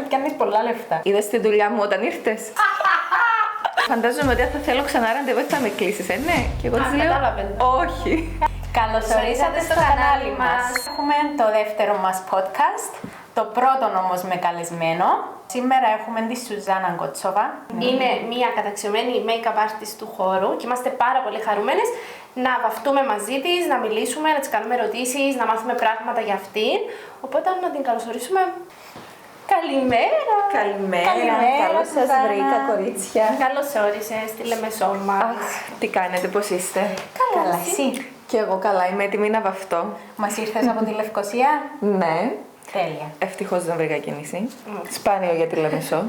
Κάνεις πολλά λεφτά. Είδες τη δουλειά μου όταν ήρθες. Φαντάζομαι ότι αν θα θέλω ξανά ραντεβού θα με κλείσεις, ναι. Και εγώ της λέω όχι. Καλώς ορίσατε στο κανάλι μας. Έχουμε το δεύτερο μας podcast, το πρώτο όμως με καλεσμένο. Σήμερα έχουμε τη Σουζάνα Κότσοβα. Είναι μια καταξιωμένη make-up artist του χώρου και είμαστε πάρα πολύ χαρούμενες να βαφτούμε μαζί της, να μιλήσουμε, να της κάνουμε ερωτήσεις, να μάθουμε πράγματα για αυτήν. Οπότε να την καλωσορίσουμε. Καλημέρα! Καλημέρα, καλώς σας βρήκα, κορίτσια. Καλώς όρισες στη Λεμεσό μας. Αχ, τι κάνετε, πώς είστε? Καλά, εσύ. Κι εγώ καλά, είμαι έτοιμη να βαφτώ. Μας ήρθες από τη Λευκοσία. Ναι. Τέλεια. Ευτυχώς δεν βρήκα κίνηση. Σπάνιο για τη Λεμεσό.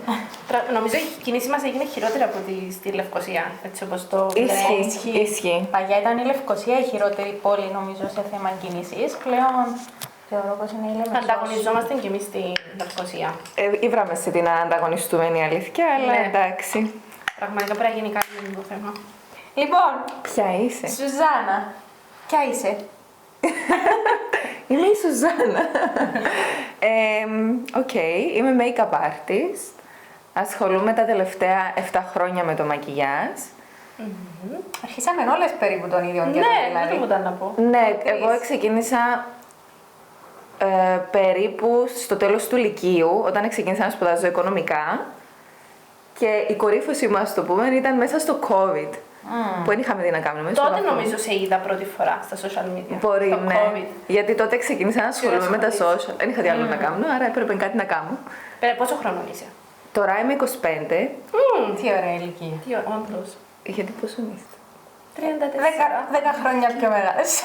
Νομίζω η κίνηση μας έγινε χειρότερη από στη Λευκοσία, έτσι όπως το Ισχύει. Παλιά ήταν η Λευκοσία η χειρότερη πόλη, νομίζω, σε θέμα κίνησης. Πλέον θεωρώ πως είναι η Λεμεσός. Ανταγωνιζόμαστε κι εμείς στη Λευκοσία. Ήβραμε σε την ανταγωνιστούμε, είναι η αλήθεια, αλλά Ναι. εντάξει. Πραγματικά πρέπει να γίνει κάτι με το θέμα. Λοιπόν, Ποια είσαι? Σουζάνα, ποια είσαι? Είμαι η Σουζάνα. Οκ, είμαι make-up artist. Ασχολούμαι τα τελευταία 7 χρόνια με το μακιγιάζ. Αρχίσαμε όλες περίπου τον ίδιο καιρό, Ναι, δηλαδή. δεν μπορούσα να πω. Ναι, εγώ ξεκίνησα περίπου στο τέλος του Λυκείου, όταν ξεκίνησα να σπουδάζω οικονομικά. Και η κορύφωση μας, το πούμε, ήταν μέσα στο COVID. Που δεν είχαμε τι να κάνουμε. Τότε νομίζω σε είδα πρώτη φορά στα social media. Μπορεί, στο ναι. COVID. Γιατί τότε ξεκίνησα να ασχολούμαι με τα social. Δεν είχα τι άλλο να κάνω, άρα έπρεπε κάτι να κάνω. Πόσο χρόνο είσαι? Τώρα είμαι 25. Τι ωραία ηλικία. Τι όντως. Γιατί πόσο είστε? 34. 10 χρόνια πιο μεγάλες.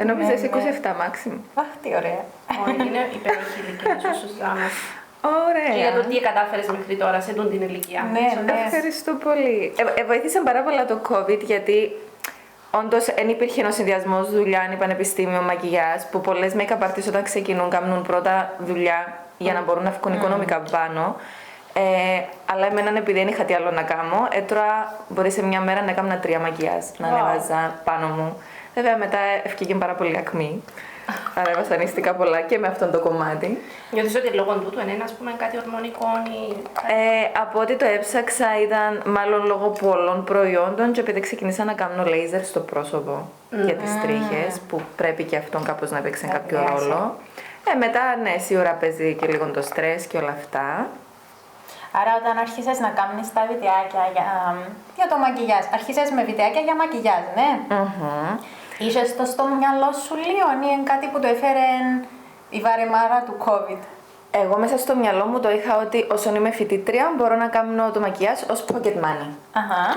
Νόμιζα είσαι 27 μάξιμο. Αχ, τι ωραία. Όχι, είναι υπέροχη η ηλικία σου, Σουζάνα. Και για το Ωραία. τι κατάφερες μέχρι τώρα σε τούτη την ηλικία. Ναι. Ευχαριστώ πολύ. Βοήθησε πάρα πολλά το COVID, γιατί όντως δεν υπήρχε ο συνδυασμός δουλειά, πανεπιστήμιο, μακιγιάζ, που πολλές make-up artists όταν ξεκινούν κάνουν πρώτα δουλειά για να μπορούν να βγουν οικονομικά πάνω. Αλλά εμένα, επειδή δεν είχα τι άλλο να κάνω, τώρα μπορεί σε μια μέρα να έκανα 3 μακιγιάζ, να ανέβαζα πάνω μου. Βέβαια μετά ευκήγε πάρα πολύ ακμή. Άρα βασανίστηκα πολλά και με αυτό το κομμάτι. Νιώθεις ότι λόγω τούτου είναι, ας πούμε, κάτι ορμονικό ή... Από ό,τι το έψαξα ήταν μάλλον λόγω πολλών προϊόντων και επειδή ξεκινήσα να κάνω λέιζερ στο πρόσωπο για τις τρίχες, που πρέπει και αυτόν κάπως να παίξει κάποιο ρόλο. Μετά, ναι, σίγουρα παίζει και λίγο το στρες και όλα αυτά. Άρα όταν άρχισες να κάνεις τα βιντεάκια για το μακιγιάζ, άρχισες με βιντεάκια για μακιγιάζ, ναι. Είχες το στο μυαλό σου λίγο ή είναι κάτι που το έφερε η βαρεμάρα του COVID? Εγώ μέσα στο μυαλό μου το είχα ότι όσον είμαι φοιτήτρια μπορώ να κάνω το μακιγιάζ ως pocket money.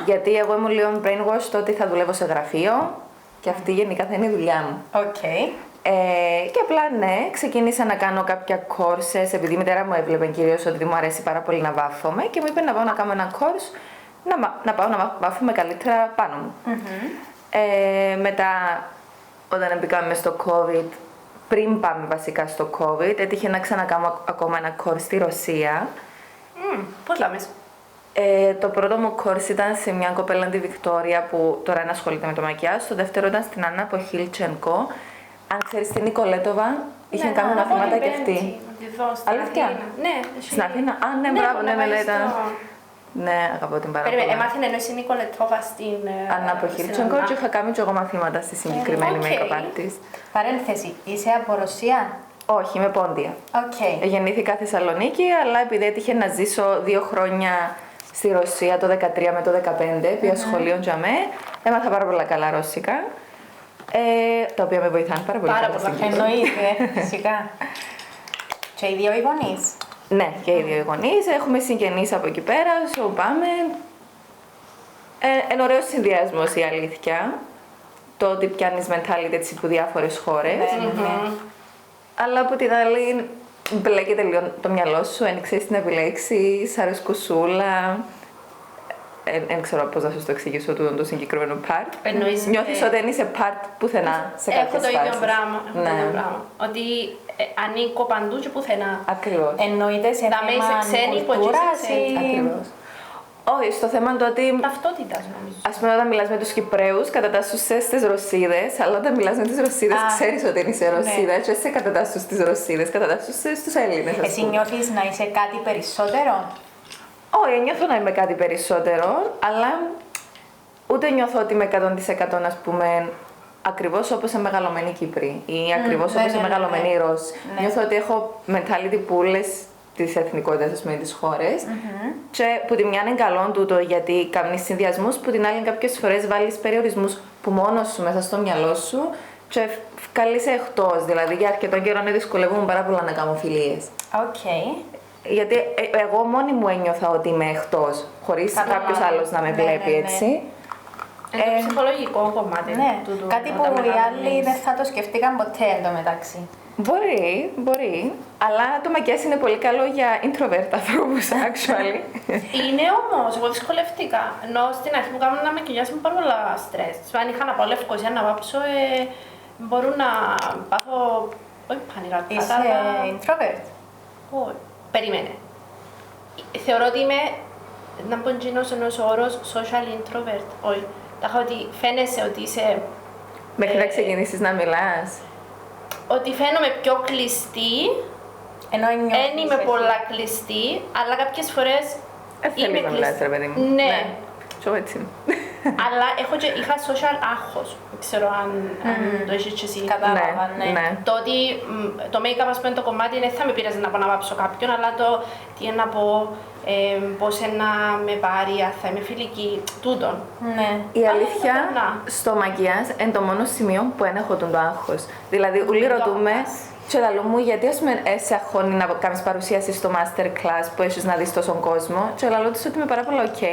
Γιατί εγώ ήμουν λίγο brainwashed ότι θα δουλεύω σε γραφείο και αυτή γενικά θα είναι η δουλειά μου. Οκ. Και απλά ναι, ξεκίνησα να κάνω κάποια courses, επειδή η μητέρα μου έβλεπε κυρίως ότι μου αρέσει πάρα πολύ να βάφομαι και μου είπε να πάω να κάνω ένα course, να πάω να βάφομαι καλύτερα πάνω μου. Μετά, όταν μπήκαμε στο COVID, πριν πάμε βασικά στο COVID, έτυχε να ξανακάνω ακόμα ένα course στη Ρωσία. Πώς λάμες? Το πρώτο μου course ήταν σε μια κοπέλα τη Βικτόρια που τώρα είναι ασχολείται με το μακιάζ. Το δεύτερο ήταν στην Άννα Ποχίλτσενκο. Αν ξέρεις την Νικολέτοβα, είχε κάνει μαθήματα και αυτή. Αλήθεια? Ναι, Στην Αθήνα. Α, ναι, μπράβο, ναι, ήταν. Ναι, αγαπώ την πάρα πολύ. Έμαθαινε ενώ η Νικολέτοβα στην Άννα Ποχίλτσενκο και είχα κάνει και εγώ μαθήματα στη συγκεκριμένη make-up artist. Παρένθεση, είσαι από Ρωσία? Όχι, είμαι πόντια. Γεννήθηκα Θεσσαλονίκη, αλλά επειδή έτυχε να ζήσω 2 χρόνια στη Ρωσία, το 2013 με το 2015, πήγα σχολείο για μέ, έμαθα πάρα πολλά καλά ρώσικα, τα οποία με βοηθάνε πάρα πολύ. Εννοείται, φυσικά. Και οι δύο οι γονείς? Ναι, και οι δύο οι γονείς. Έχουμε συγγενείς από εκεί πέρα, όσο πάμε. Είναι ωραίος συνδυασμός η αλήθεια. Το ότι πιάνεις mentality έτσι από διάφορες χώρες. Αλλά από την άλλη, μπλέκεται λίγο το μυαλό σου, δεν ξέρεις τι να επιλέξεις, αρεσκουσούλα. Δεν ξέρω πώς να σου το εξηγήσω το συγκεκριμένο part. Νιώθεις ότι δεν είσαι part πουθενά σε κάποιες φάσεις. Έχω το ίδιο πράγμα. Ότι ανήκω παντού και πουθενά. Ακριβώς. Εννοείται σε θέμα κουλτούρας ή... Ακριβώς. Όχι, στο θέμα το ότι. Ταυτότητας νομίζω. Ας πούμε, όταν μιλάς με τους Κυπραίους, κατατάσσεσαι στις Ρωσίδες, αλλά όταν μιλάς με τις Ρωσίδες, ξέρεις ότι είσαι Ρωσίδα, και εσύ κατατάσσεσαι στις Ρωσίδες, κατατάσσεσαι στους Έλληνες. Εσύ νιώθεις να είσαι κάτι περισσότερο? Όχι, νιώθω να είμαι κάτι περισσότερο, αλλά ούτε νιώθω ότι είμαι 100% ας πούμε ακριβώς όπως είναι μεγαλωμένοι οι Κύπροι ή ακριβώς όπως είναι μεγαλωμένοι οι Ρώσοι. Νιώθω ότι έχω mentality που όλες τις εθνικότητες, ας πούμε, τις χώρες και που τη μια είναι καλό τούτο γιατί κάνεις συνδυασμούς, που την άλλη κάποιες φορές βάλεις περιορισμούς που μόνος σου μέσα στο μυαλό σου και βγάλεις εκτός. Δηλαδή για αρκετό καιρό δυσκολεύομαι πάρα πολλά να κάνω φιλίες. Οκ. Γιατί εγώ μόνη μου ένιωθα ότι είμαι εκτός, χωρίς κάποιος άλλος να με βλέπει, έτσι. Είναι το ψυχολογικό κομμάτι του. Κάτι που οι άλλοι δεν θα το σκεφτήκαν ποτέ εντωμεταξύ. Μπορεί. Αλλά το μακιάζ είναι πολύ καλό για introvert ανθρώπους, actually. Είναι όμως, εγώ δυσκολευτήκα. Ενώ στην αρχή μου κάνουν να με κοιλιάσουν πάρα πολλά στρες. Αν είχα να πάω Λευκοσία να βάψω, μπορούν να πάθω. Όχι πανικά. Είσαι introvert? Όχι. Περίμενε. Θεωρώ ότι είμαι, να πω γίνος ενός όρος social introvert. Όχι. Τάχα ότι φαίνεσαι ότι είσαι. Μέχρι να ξεκινήσεις να μιλάς. Ότι φαίνομαι πιο κλειστή. Ενώ δεν είμαι πολλά κλειστή, αλλά κάποιες φορές. Θέλει να μιλάς, ρε παιδί μου. Ναι. Και εγώ έτσι. Αλλά είχα social άγχος. Δεν ξέρω αν το έχεις και εσύ. Κατάλαβα, ναι. Το ότι το make-up, ας πούμε, το κομμάτι δεν θα με πειράζει να πάω να βάψω κάποιον, αλλά το τι είναι να πω, πώς να με πάρει, αν θα είμαι φιλική, τούτον. Ναι. Η αλήθεια, στο μακιάζ είναι το μόνο σημείο που δεν έχω το άγχος. Δηλαδή, ούλοι ρωτούμε, και λαλού μου, γιατί ας πούμε σε αγχώνει να κάνεις παρουσίαση στο masterclass που έχεις να δεις τόσον κόσμο, και λαλού τους ότι είμαι πάρα πολύ ok.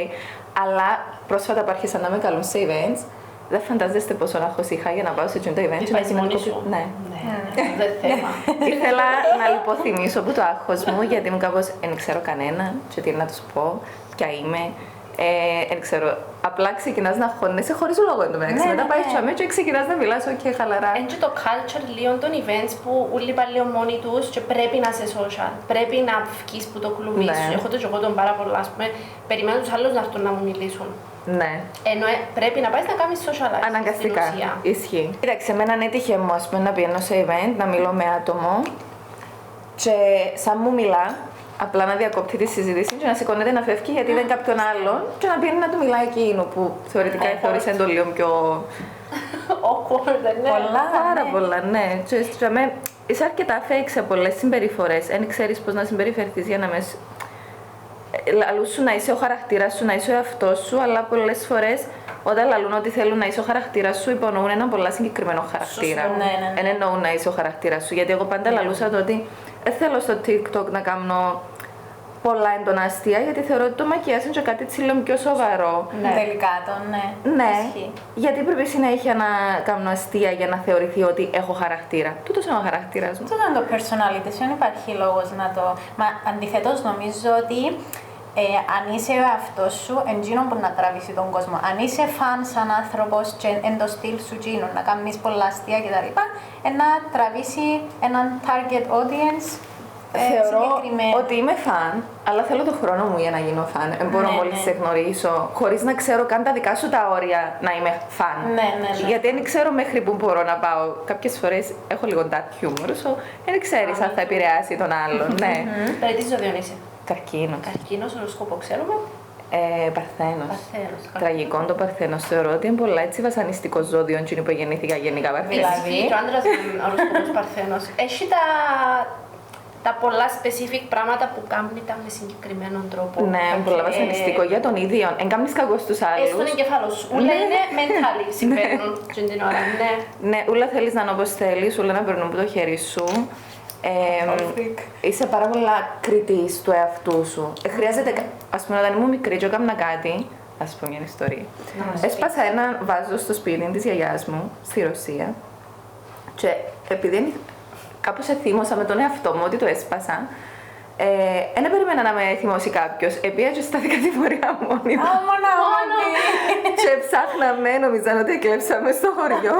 Αλλά πρόσφατα άρχισαν να με καλούν σε events. Δεν φαντάζεστε πόσο άγχος είχα για να πάω σε αυτό το event. Είπες μόνη σου. Ναι. Δεν θέμα. Ήθελα να λιποθυμίσω από το άγχος μου, γιατί μου κάπως δεν ξέρω κανένα και τι να τους πω, ποια είμαι. Δεν ξέρω. Απλά ξεκινάς να αγχώνεσαι χωρίς λόγο εντωμεταξύ. Μετά πάει στο αμέσως και ξεκινάς να μιλάς, ok, χαλαρά. Είναι και το culture λίγο των events που όλοι πάνε λίγο μόνοι τους και πρέπει να είσαι social. Πρέπει να βγεις που το κλουβί σου. Έχω το και εγώ τον πάρα πολλά, ας πούμε, περιμένω τους άλλους να έρθουν να μου μιλήσουν. Ναι. Ενώ πρέπει να πάει να κάνεις socialize. Αναγκαστικά. Ισχύει. Κοίταξε, εμένα έτυχε μου, ας πούμε, να πηγαίνω σε event, να μιλώ με άτομο και σαν μου μιλά, απλά να διακόπτει τη συζήτηση και να σηκώνεται να φεύγει γιατί δεν κάποιον άλλον και να πιένει να του μιλάει εκείνο που θεωρητικά θεώρησε το λίγο πιο. Awkward, ναι. Πάρα πολλά, ναι. Και είσαι αρκετά fake σε πολλές συμπεριφορές. Δεν ξέρεις πώς να συμπεριφερθείς για να με. Λαλού σου να είσαι ο χαρακτήρας σου, να είσαι ο εαυτός σου, αλλά πολλές φορές όταν λαλούν ότι θέλουν να είσαι ο χαρακτήρας σου, υπονοούν έναν πολλά συγκεκριμένο χαρακτήρα. Δεν εννοούν να είσαι ο χαρακτήρας σου. Γιατί εγώ πάντα λαλούσα το ότι δεν θέλω στο TikTok να κάνω πολλά έντονα αστεία, γιατί θεωρώ ότι το μακιάζ είναι και κάτι λίγο πιο σοβαρό. Δελικάτο, ναι. Ναι. Γιατί πρέπει συνέχεια να κάνω αστεία για να θεωρηθεί ότι έχω χαρακτήρα. Τούτος είναι ο χαρακτήρας μου. Αυτό είναι το personality, δεν υπάρχει λόγος να το. Μα αντιθέτως νομίζω ότι αν είσαι ο εαυτός σου, εντζήνο που να τραβήσει τον κόσμο. Αν είσαι φαν σαν άνθρωπος και εν το στυλ σου τζίνο, να κάνεις πολλά αστεία κτλ. Να τραβήσει έναν target audience. Θεωρώ ότι είμαι φαν, αλλά θέλω τον χρόνο μου για να γίνω φαν. Δεν μπορώ μόλις σε γνωρίσω, χωρίς να ξέρω καν τα δικά σου τα όρια να είμαι φαν. Ναι. Γιατί δεν ξέρω μέχρι που μπορώ να πάω. Κάποιες φορές έχω λίγο dark humor, δεν ξέρεις αν θα επηρεάσει τον άλλον. Ναι. Περί τι ζώδιον είσαι? Καρκίνος. Καρκίνος, οροσκόπο ξέρουμε. Παρθένος. Τραγικό το Παρθένος. Θεωρώ ότι είναι πολλά έτσι βασανιστικό ζώδιο, έτσι που γεννήθηκα γενικά Παρθένος. Δηλαδή, και ο άντρας είναι οροσκόπος Παρθένος. Έχει τα πολλά specific πράγματα που κάνουν τα με συγκεκριμένον τρόπο. Ναι, πολλά βασανιστικό για τον ίδιο. Εν κάνεις κακό στους άλλους. Στον εγκεφάλο σου. Ούλα είναι mentally συμβαίνουν την ώρα. Ναι, ούλα θέλεις να είναι όπως θέλεις, ούλα να περνούν από το χέρι σου. Είσαι πάρα πολλά κριτής του εαυτού σου. Χρειάζεται, ας πούμε, όταν ήμουν μικρή και έκανα κάτι, ας πω μια ιστορία. Έσπασα ένα βάζο στο σπίτι της γιαγιάς μου, στη Ρωσία, και επειδή κάπως εθύμωσα με τον εαυτό μου ότι το έσπασα, Δεν περίμενα να με θυμώσει κάποιος. Επία και στα κατηγορία μόνη μου. Μόνο! Και ψάχναμε, νομίζαν ότι εκλέψαμε στο χωριό.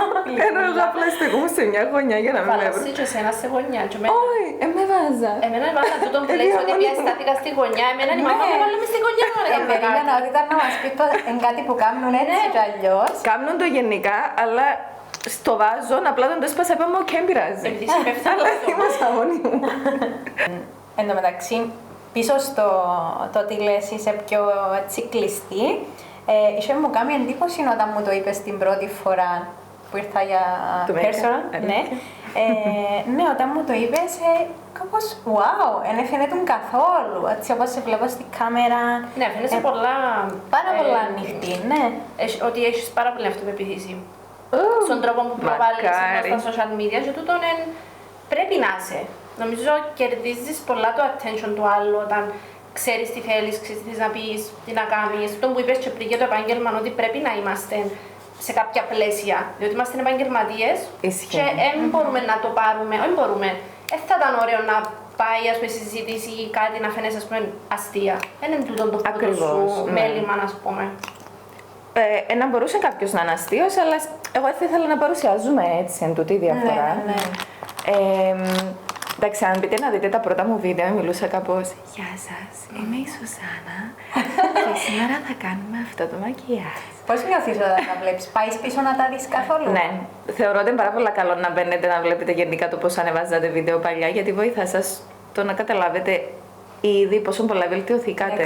Ενώ εγώ απλά στεκόμουν σε μια γωνιά για να με Φανταστεί βλέπουν. και εσένα σε γωνιά. Όχι, με βάζα. Εμένα έβαλα τούτο που λες ότι πια στάθηκα στη γωνιά. Εμένα η μαμά μου έβαλε με στη γωνιά. Περίμενα ότι ήταν να μας πει εν κάτι που κάνουν έτσι κι αλλιώς. Κάμνουν το γενικά, αλλά στο βάζω, απλά τον το έσπασα, είπαμε, οκ, δεν πειράζει. Αλλά ήμασταν μόνοι μου. Εν τω μεταξύ, πίσω στο το ότι λες είσαι πιο έτσι κλειστή, είχε μου κάνει εντύπωση όταν μου το είπες την πρώτη φορά που ήρθα για Το personal. make-up, Ναι. Ναι, όταν μου το είπες, κάπως wow, δεν φαίνεται καθόλου, έτσι όπως σε βλέπω στην κάμερα. Ναι, φαίνεσαι πολλά. Πάρα πολλά ανοιχτή, ναι. Ότι έχεις πάρα πολύ αυτοπεποίθηση. Στον τρόπο που προβάλλεις στα social media και τούτον πρέπει να είσαι. Νομίζω κερδίζεις πολλά το attention του άλλου όταν ξέρεις τι θέλεις, ξέρεις τι θες να πεις, τι να κάνεις. Αυτό που είπες και πριν για το επάγγελμα, ότι πρέπει να είμαστε σε κάποια πλαίσια. Διότι είμαστε επαγγελματίες και δεν μπορούμε να το πάρουμε, όχι μπορούμε. Δεν θα ήταν ωραίο να πάει ας πούμε, συζήτηση ή κάτι να φαίνεσαι ας πούμε, αστεία. Δεν είναι τούτο το πρώτο σου μέλημα, ας πούμε. Να μπορούσε κάποιος να είναι αστείος, αλλά εγώ θα ήθελα να παρουσιάζουμε έτσι εν τούτη διαφορά. Ναι. Εντάξει, αν μπείτε να δείτε τα πρώτα μου βίντεο, μιλούσα κάπως «Γεια σας, είμαι η Σουζάνα και σήμερα θα κάνουμε αυτό το μακιγιάζ». Πώς νιώθεις όταν τα βλέπεις, πάεις πίσω να τα δεις καθόλου? Ναι, θεωρώ ότι είναι πάρα πολύ καλό να μπαίνετε να βλέπετε γενικά το πώς ανεβάζατε βίντεο παλιά, γιατί βοηθά σας το να καταλάβετε ήδη πόσο πολλά βελτιωθήκατε.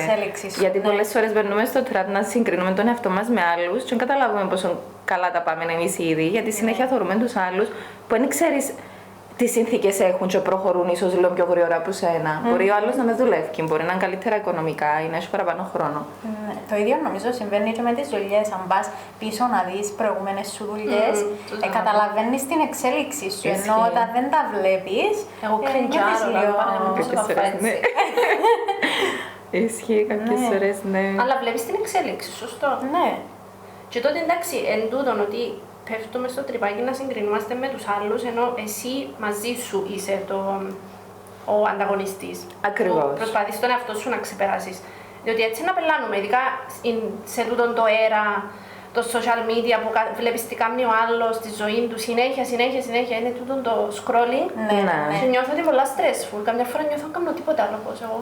Γιατί πολλές φορές μπαίνουμε στο τραπ να συγκρίνουμε τον εαυτό μας με άλλους και να καταλάβουμε πόσο καλά τα πάμε εμείς ήδη, γιατί συνέχεια θεωρούμε τους άλλους που δεν ξέρεις τι συνθήκες έχουν και προχωρούν ίσως λίγο πιο γρήγορα από σένα. Μπορεί ο άλλος να με δουλεύει, μπορεί να είναι καλύτερα οικονομικά ή να έχει παραπάνω χρόνο. Το ίδιο νομίζω συμβαίνει και με τις δουλειές. Αν πας πίσω να δεις προηγούμενες σου δουλειές, καταλαβαίνεις την εξέλιξη σου. Ενώ όταν δεν τα βλέπεις, εγώ κριντσάρω να ναι. Ισχύει κάποιες φορές, ναι. Αλλά βλέπεις την εξέλιξη, σωστό. Ναι. Και τότε εντάξει, εν τούτον ότι πέφτουμε στο τρυπάκι να συγκρινούμαστε με τους άλλους, ενώ εσύ μαζί σου είσαι ο ανταγωνιστής. Ακριβώς. Προσπαθείς τον εαυτό σου να ξεπεράσεις. Διότι έτσι να πελάνουμε, ειδικά σε τούτον το αέρα, το social media που βλέπεις τι κάνει ο άλλος στη ζωή του, συνέχεια, είναι τούτον το scrolling. Ναι. Και νιώθω ότι πολλά stressful. Καμιά φορά νιώθω να κάνω τίποτα άλλο πώς εγώ.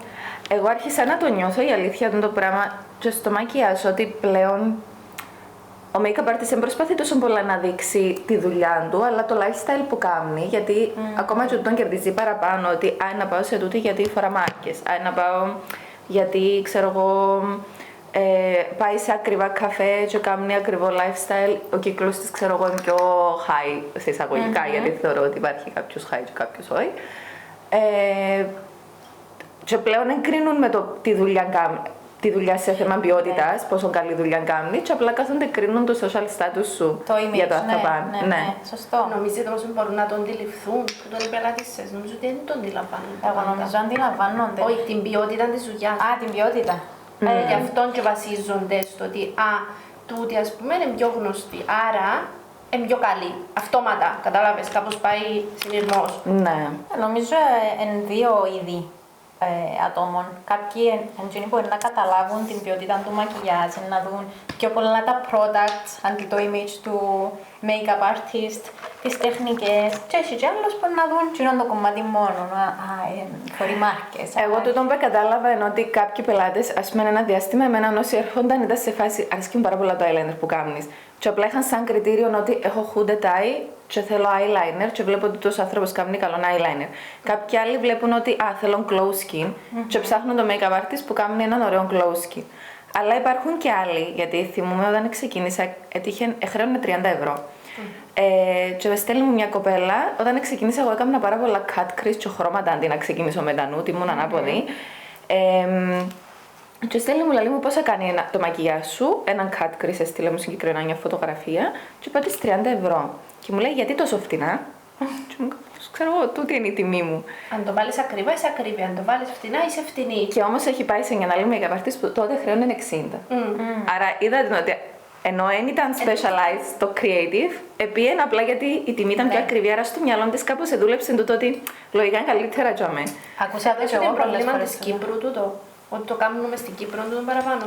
Εγώ άρχισα να το νιώθω, η αλήθεια είναι το πράγμα, και στο μακιάζ, ότι πλέον ο make-up artist δεν προσπαθεί τόσο πολλά να δείξει τη δουλειά του, αλλά το lifestyle που κάνει, γιατί ακόμα και τον κερδίζει παραπάνω, ότι να πάω σε τούτη γιατί φορά μάρκες, να πάω γιατί, ξέρω εγώ, πάει σε ακριβά καφέ και κάνει ακριβό lifestyle, ο κύκλος της, ξέρω εγώ, είναι πιο high σε εισαγωγικά, γιατί θεωρώ ότι υπάρχει κάποιος high και κάποιος όχι. Και πλέον εγκρίνουν με τη δουλειά σε θέμα ποιότητας, πόσο καλή δουλειά κάνει, και απλά κάθονται κρίνουν το social status σου για το αν θα πάνε. Ναι, σωστό. Νομίζετε πως μπορούν να το αντιληφθούν, που τον οι πελάτησες, νομίζω ότι δεν το αντιλαμβάνονται. Εγώ νομίζω αντιλαμβάνονται. Όχι, την ποιότητα της δουλειάς. Την ποιότητα. Γι' αυτόν και βασίζονται στο ότι τούτη ας πούμε είναι πιο γνωστή, άρα είναι πιο καλή. Αυτόματα, κατάλαβες, κάπως πάει συνειρμός. Ναι. Νομίζω είναι δύο είδη ατόμων. Κάποιοι εντζήνοι μπορεί να καταλάβουν την ποιότητα του μακιγιάζ, να δουν πιο πολλά τα products, αντί το image του make-up artist, τις τεχνικές. Και έχει και άλλους που να δουν και το κομμάτι μόνο, χωρί μάρκες. Εγώ τούτο που κατάλαβα είναι ότι κάποιοι πελάτες, ας πούμε ένα διάστημα, εμένα όσοι έρχονταν ήταν σε φάση αρέσκει μου πάρα πολλά το eyeliner που κάνεις. Και απλά είχαν σαν κριτήριο ότι έχω hooded eye και θέλω eyeliner και βλέπω ότι τόσο άνθρωπος κάνει καλό eyeliner. Κάποιοι άλλοι βλέπουν ότι θέλω glow skin και ψάχνουν το make-up artist που κάνει έναν ωραίο glow skin. Αλλά υπάρχουν και άλλοι, γιατί θυμούμαι όταν ξεκίνησα, χρέωνε 30 ευρώ. Και στέλνει μου μια κοπέλα, όταν ξεκίνησα εγώ έκανα πάρα πολλά cut crease και χρώματα αντί να ξεκινήσω με τα νου, ήμουν ανάποδη. Και στέλνει μου, λέει μου πώς θα κάνει το μακιγιάζ σου, έναν cut crease, έστειλε μου συγκεκριμένα μια φωτογραφία και είπα της 30 ευρώ. Και μου λέει γιατί τόσο φτηνά. Και μου ξέρω εγώ, τούτη είναι η τιμή μου. Αν το βάλεις ακριβά είσαι ακριβή, αν το βάλεις φτηνά είσαι φτηνή. Και όμως έχει πάει σε μια άλλη make-up artist που τότε χρέωνε 60. Άρα είδατε ότι Ενώ δεν ήταν specialized το creative, επίεν απλά γιατί η τιμή ήταν πιο ακριβή, άρα στο μυαλό της κάπως εδούλεψε τούτο ότι λογικά είναι καλύτερα για μένα. Ακούσα το και εγώ Είναι πολλές πρόβλημα φορές. της Κύπρου τούτο, ότι το κάνουμε στην Κύπρο τούτο παραπάνω.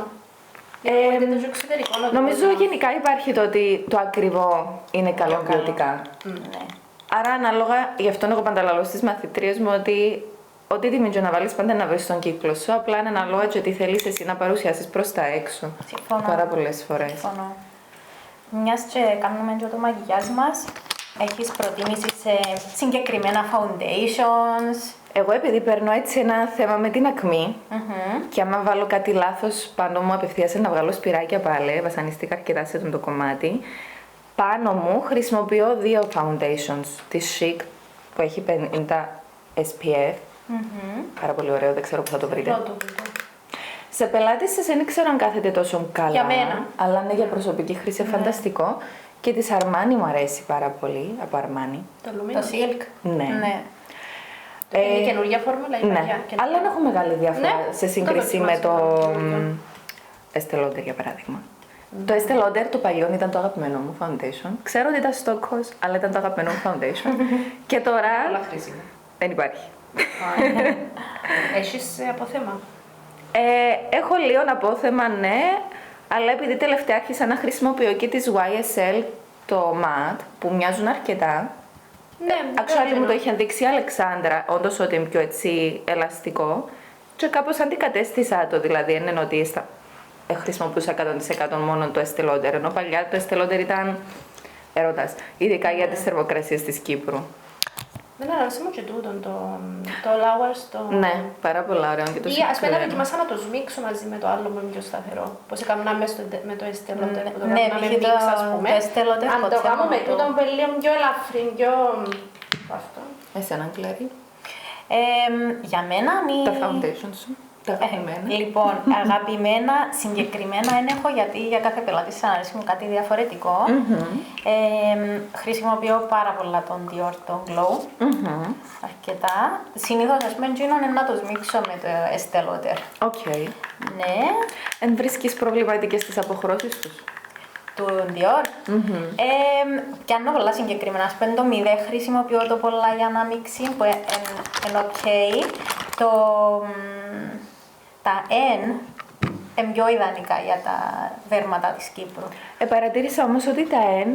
Είναι το εξωτερικό. Νομίζω γενικά υπάρχει το ότι το ακριβό είναι καλό ποιοτικά. Ναι. Άρα ανάλογα, γι' αυτό εγώ πάντα λέω στις μαθητρίες μου ότι ό,τι τιμή και να βάλεις πάντα να βρεις τον κύκλο σου, απλά είναι ανάλογα και τι θέλεις εσύ να παρουσιάσεις προς τα έξω. Συμφωνώ. Πάρα πολλές φορές. Συμφωνώ. Μιας και κάνουμε και το μαγιγιάζ μας, έχεις προτίμηση σε συγκεκριμένα foundations. Εγώ επειδή παίρνω έτσι ένα θέμα με την ακμή και άμα βάλω κάτι λάθος πάνω μου απευθείας να βγάλω σπυράκια πάλι, βασανιστήκα αρκετά σε αυτό το κομμάτι, πάνω μου χρησιμοποιώ δύο foundations, τη Chic που έχει 50 SPF, πάρα πολύ ωραίο, δεν ξέρω που θα το βρείτε. Σε πελάτες σας δεν ξέρω αν κάθεται τόσο καλά, Για μένα. αλλά ναι, για προσωπική χρήση φανταστικό. Και της Armani μου αρέσει πάρα πολύ, από Armani. Το Το Luminous. silk. Ναι. Ναι. Είναι καινούργια φόρμουλα ή Ναι, παλιά? αλλά δεν έχω μεγάλη διαφορά Ναι, σε το σύγκριση με το δοκιμάζω. Estée Lauder για παράδειγμα. Το Estée Lauder το παλιό ήταν το αγαπημένο μου foundation. Ξέρω ότι ήταν στόκος, αλλά ήταν το αγαπημένο μου foundation. Και τώρα Πολλά χρήσιμα. δεν υπάρχει. Έχεις αποθέμα. Έχω λίγο απόθεμα, ναι, αλλά επειδή τελευταία άρχισα να χρησιμοποιώ και τις YSL το matte που μοιάζουν αρκετά. Ναι, Actually μου το είχε δείξει η Αλεξάνδρα, όντως ότι είναι πιο έτσι ελαστικό και κάπως αντικατέστησα το, δηλαδή δεν είναι ότι χρησιμοποιούσα 100% μόνο το Estée Lauder, ενώ παλιά το Estée Lauder ήταν έρωτας, ειδικά για τις θερμοκρασίες της Κύπρου. Δεν αρέσει μου και τούτον, το Lowers, το... Ναι, πάρα πολλά ωραία και το Ή ας πούμε να συγκεκριμένο. δοκιμάσα να το σμίξω μαζί με το άλλο που είναι πιο σταθερό. Πώς έκανα με το Estée Lauder που το Ναι, κάναμε π.χ. μίξ, ας πούμε. το Estée Lauder Αν το ποτέ κάνω μόνο με το- τούτον που είναι λίγο πιο ελαφρύ, πιο... Αυτό. Εσένα, Κλέρι, Για μένα τα foundation σου, τα αγαπημένα. Λοιπόν, αγαπημένα συγκεκριμένα δεν έχω γιατί για κάθε πελάτη σας αρέσει μου κάτι διαφορετικό. Χρησιμοποιώ πάρα πολλά τον Dior, τον Glow. Αρκετά. Συνήθως, ας πούμε, γίνονται να το μίξω με το Estée Lauder. Οκ. Ναι, Εν βρίσκεις προβληματικές στις αποχρώσεις τους. του Dior. Πιάνω πολλά συγκεκριμένα. Ας πούμε, το 0 χρησιμοποιώ το πολλά για να μίξει, που είναι ok. Τα N είναι πιο ιδανικά για τα δέρματα της Κύπρου. Παρατήρησα όμως ότι τα N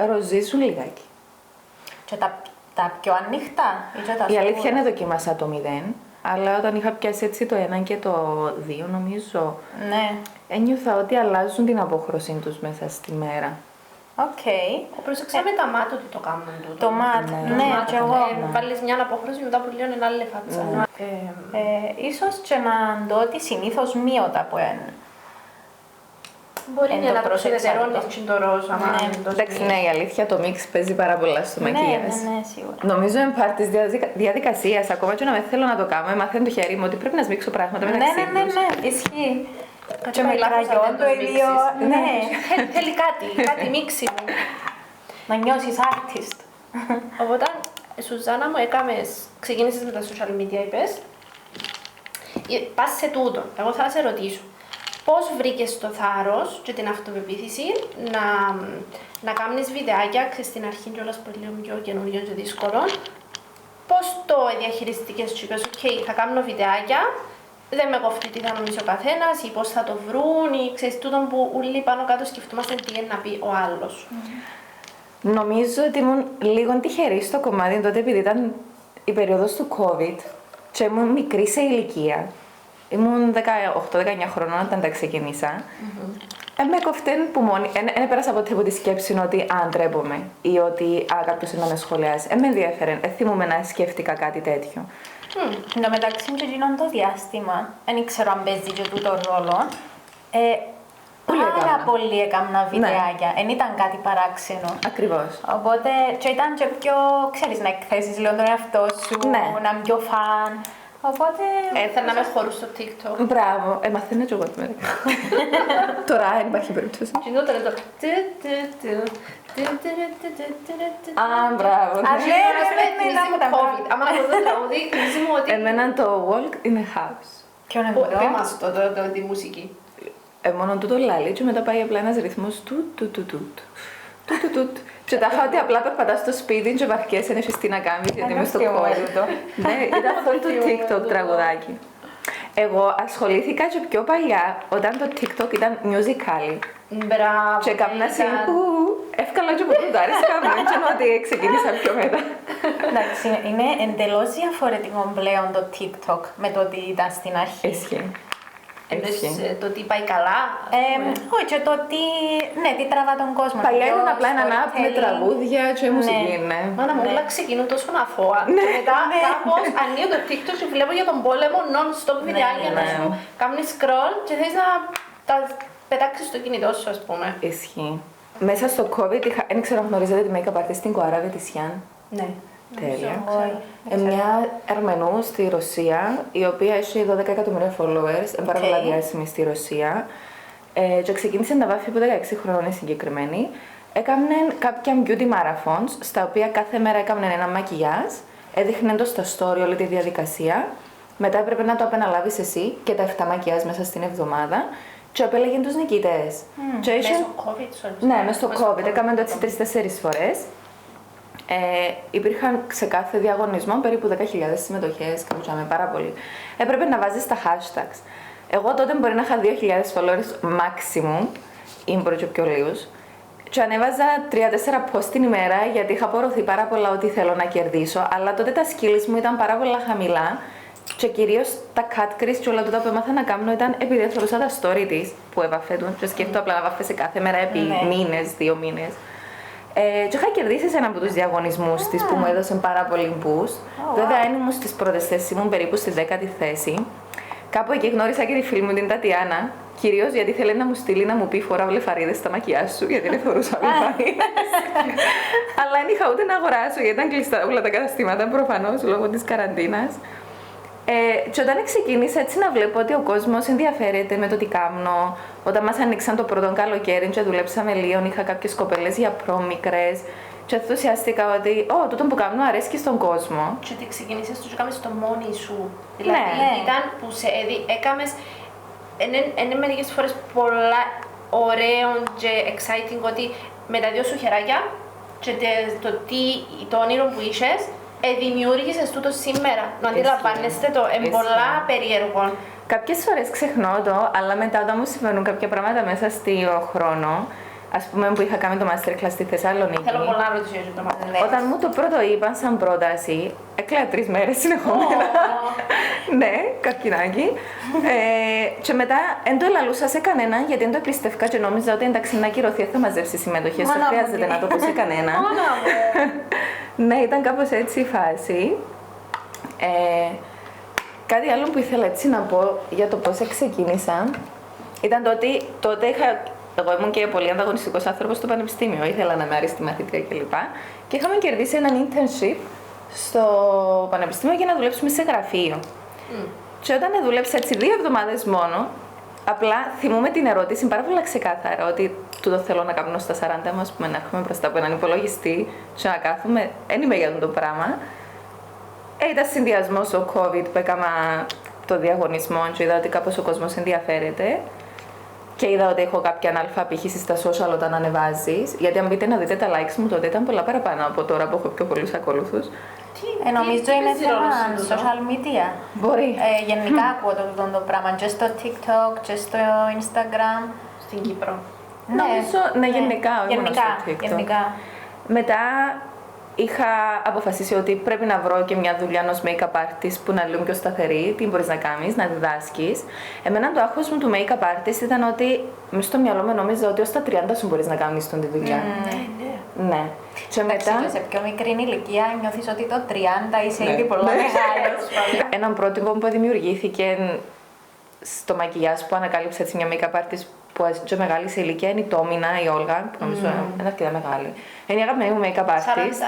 ροζίζουν λιγάκι. Και τα πιο ανοιχτά ή και τα Η αλήθεια σκούρα. είναι δοκίμασα το 0, αλλά όταν είχα πιάσει έτσι το 1 και το 2 νομίζω, Ναι, ένιωθα ότι αλλάζουν την απόχρωσή τους μέσα στη μέρα. οκ. Πρόσεξα με τα μάτια ότι το κάνουν τούτο. Το ματ, Ναι. ναι, και εγώ. Βάλεις μια απόχρωση μετά που λίγο είναι άλλη φάτσα. Ίσως και να δω ότι συνήθως μείωτα που είναι. Μπορεί Εν να το το πρόσεξα προσεδετερώνεις αυτό. και το ροζ, άμα Ναι. είναι το Εντάξει, σπίτι. ναι, η αλήθεια το mix παίζει πάρα πολλά στο Ναι, μακιγιάζ. ναι, σίγουρα. Νομίζω είναι part της διαδικασίας, ακόμα και να με θέλω να το κάνω, μαθαίνω το χέρι μου ότι πρέπει να σμίξω πράγματα Ναι, μεταξύ ναι, τους. ναι, ισχύει. Και με Πάει λάθος αν κραγιόν δεν το το ίδιο. σμίξεις. Ναι, Θέλει κάτι μίξιμο. να νιώσεις artist. Οπότε, Σουζάνα μου, ξεκίνησες με τα social media, είπες. Πας σε τούτο. Εγώ θα σε ρωτήσω. Πώς βρήκες το θάρρος και την αυτοπεποίθηση να κάνεις βιντεάκια, ξέρεις, στην αρχή κιόλας που είναι λίγο πιο καινούριο και δύσκολο. Πώς το διαχειριστήκες και είπες, «ΟΚ, θα κάνω βιντεάκια, δεν με κοφτεί τι θα νομίζει ο καθένας ή πώς θα το βρουν ή ξέρεις, τούτο που όλοι πάνω κάτω σκεφτόμαστε τι είναι να πει ο άλλος». Νομίζω ότι ήμουν λίγο τυχερή στο κομμάτι τότε επειδή ήταν η περίοδος του COVID και ήμουν μικρή σε ηλικία. Ήμουν 18-19 χρονών όταν τα ξεκίνησα. Με κοφτέν που μόνη. Δεν πέρασα ποτέ από τη σκέψη ότι αν ντρέπομαι ή ότι κάποιος να με σχολιάσει. Με ενδιαφέρεν. Θυμούμαι να σκέφτηκα κάτι τέτοιο. Εν τω μεταξύ και εκείνον το διάστημα, δεν ξέρω αν παίζει και τούτο ρόλο, Πολύ πάρα έκανα. πολύ έκανα βιντεάκια, δεν ήταν κάτι παράξενο. Ακριβώς. Οπότε και ήταν και πιο, ξέρεις, να εκθέσεις λίγο τον εαυτό σου, Ναι. να είμαι πιο φαν. Οπότε... Θέλω να με χωρούν στο TikTok. Μπράβο. Μαθαίνω και εγώ τη μέρα. Τώρα δεν υπάρχει περίπτωση. Και είναι το Α, μπράβο. Α, ναι, ναι, να μου τα COVID. Άμα ακούω το τραγούδι, θυμίζει μου ότι... Εμένα το Walk in a House. Ποιο είναι Πε αυτό? μας τη μουσική. μόνο τούτο λαλί και μετά πάει απλά ένας ρυθμός και τα είχα ότι απλά περπατάς στο σπίτι και βαρκέσαι να έχεις τι να κάνεις γιατί είμαι στο κόρυτο. Ναι, ήταν αυτό το TikTok τραγουδάκι. Εγώ ασχολήθηκα και πιο παλιά όταν το TikTok ήταν musical. Μπράβο. Και κάμνα εύκολα και από τούτο άρεσε καμία και ότι ξεκίνησα πιο μετά. Εντάξει, είναι εντελώς διαφορετικό πλέον το TikTok με το ότι ήταν στην αρχή. Ισχύει. Το τι πάει καλά. Όχι, και το ότι, ναι, τι τραβά τον κόσμο. Παλιά ήταν απλά ένα app με τραγούδια και μουσική, ναι. Μάνα μου όλα ξεκινούν τόσο αφόα. Και μετά κάπως ανοίγω το TikTok και βλέπω για τον πόλεμο non-stop βιντεάκια να σου κάνει scroll και θέλεις να τα πετάξεις στο κινητό σου, ας πούμε. Ισχύει. Μέσα στο COVID, δεν ξέρω αν γνωρίζετε τη make-up artist στην Κοάραβε τη Σιάν. Ναι. Τέλεια. Μια Αρμενού στη Ρωσία, η οποία έχει 12 εκατομμύρια followers, είναι πάρα πολύ διάσημη στη Ρωσία. Και ξεκίνησε να βάφει από 16 χρόνων συγκεκριμένη. Έκαναν κάποια beauty marathons, στα οποία κάθε μέρα έκαναν ένα μακιγιάζ, έδειχνε το στα story όλη τη διαδικασία. Μετά έπρεπε να το απεναλάβεις εσύ και τα 7 μακιγιάζ μέσα στην εβδομάδα. Και απέλεγαν τους νικητές. Μες στο COVID, ναι, μες στο COVID. Έκαναν το έτσι 3-4 φορές. Υπήρχαν σε κάθε διαγωνισμό περίπου 10.000 συμμετοχές, κάπου πάρα πολύ. Έπρεπε να βάζεις τα hashtags. Εγώ τότε μπορεί να είχα 2.000 followers maximum, ή μπορεί και πιο λίγους. Και ανέβαζα 3-4 post την ημέρα γιατί είχα απορροθεί πάρα πολλά ότι θέλω να κερδίσω, αλλά τότε τα skills μου ήταν πάρα πολλά χαμηλά. Και κυρίως τα cut crease και όλα τούτα που έμαθα να κάνω ήταν επειδή θεωρούσα τα story της που έβαφετουν και σκέφτομαι απλά να βάφεσαι κάθε μέρα επί μήνες, 2 μήνες. Και είχα κερδίσει σε έναν από τους διαγωνισμούς της που μου έδωσε πάρα πολύ boost. Βέβαια ήμουν στις πρώτες θέσεις, ήμουν περίπου στη 10η θέση. Κάπου εκεί γνώρισα και τη φίλη μου την Τατιάνα, κυρίως γιατί θέλει να μου στείλει να μου πει φορά βλεφαρίδες στα μακιάζ σου, γιατί δεν φορούσα βλεφαρίδες. Αλλά δεν είχα ούτε να αγοράσω γιατί ήταν κλειστά όλα τα καταστήματα προφανώς λόγω της καραντίνας. Και όταν ξεκίνησα έτσι να βλέπω ότι ο κόσμος ενδιαφέρεται με το τι κάνω, όταν μας ανοίξαν το πρώτο καλοκαίρι και δουλέψαμε λίγο, είχα κάποιες κοπέλες για πρόμικρες και ενθουσιάστηκα ότι τούτο που κάνω αρέσει και στον κόσμο. Και ότι ξεκίνησες το και έκαμες το μόνη σου. Δηλαδή ήταν που σε έκαμες, είναι μερικές φορές πολλά ωραίο και exciting ότι με τα 2 σου χεράκια και το όνειρο που είχες, δημιούργησες τούτο σήμερα. Να αντιλαμβάνεστε το, πολλά περίεργο. Κάποιες φορές ξεχνώ το, αλλά μετά όταν μου συμβαίνουν κάποια πράγματα μέσα στο χρόνο, ας πούμε που είχα κάνει το masterclass στη Θεσσαλονίκη. Θέλω πολλά να ρωτήσω για το masterclass. Όταν μου το πρώτο είπαν σαν πρόταση, έκλαια 3 μέρες συνεχόμενα. Ναι, καρκινάκι. Και μετά δεν το ελαλούσα σε κανένα γιατί δεν το εμπιστεύκα και νόμιζα ότι εντάξει να ακυρωθεί, θα μαζεύσει συμμετοχές, δεν χρειάζεται να το πω σε κανένα. Ναι, ήταν κάπως έτσι η φάση. Κάτι άλλο που ήθελα έτσι να πω για το πώς ξεκίνησα ήταν το ότι τότε εγώ ήμουν και πολύ ανταγωνιστικός άνθρωπος στο πανεπιστήμιο. Ήθελα να είμαι άριστη μαθήτρια κλπ. Και είχαμε κερδίσει έναν internship στο πανεπιστήμιο για να δουλέψουμε σε γραφείο. Και όταν δούλεψα έτσι 2 εβδομάδες μόνο, απλά θυμούμαι την ερώτηση πάρα πολύ ξεκάθαρα ότι τούτο θέλω να κάνω στα 40 μου, ας πούμε, να έρχομαι μπροστά από έναν υπολογιστή και να κάθομαι. Δεν είμαι για το πράγμα. Ήταν συνδυασμός ο COVID που έκανα το διαγωνισμό και είδα ότι κάπως ο κόσμος ενδιαφέρεται. Και είδα ότι έχω κάποια αλφα απήχηση στα social όταν ανεβάζεις. Γιατί αν μπείτε να δείτε τα likes μου τότε ήταν πολλά παραπάνω από τώρα που έχω πιο πολλούς ακολούθους. Νομίζω είναι θέμα social media. Μπορεί. Γενικά ακούω το πράγμα και στο TikTok και στο Instagram. Στην Κύπρο. Ναι, γενικά, όχι μόνο στο TikTok. Γενικά. Μετά είχα αποφασίσει ότι πρέπει να βρω και μια δουλειά ενός make-up artist που να είναι λίγο πιο σταθερή, τι μπορείς να κάνεις, να διδάσκεις. Εμένα το άγχος μου του make-up artist ήταν ότι μες στο μυαλό μου νόμιζα ότι ως τα 30 σου μπορείς να κάνεις τη δουλειά. Ναι. Και μετά... σε πιο μικρή ηλικία νιώθεις ότι το 30 είσαι ήδη πολύ μεγάλος. Έναν πρότυπο που δημιουργήθηκε στο μακιγιάζ που ανακάλυψε έτσι μια make-up artist που και μεγάλη σε ηλικία είναι η Τόμινα, η Όλγα, που νομίζω είναι αρκετά μεγάλη. Είναι η αγαπημένη μου make-up artist.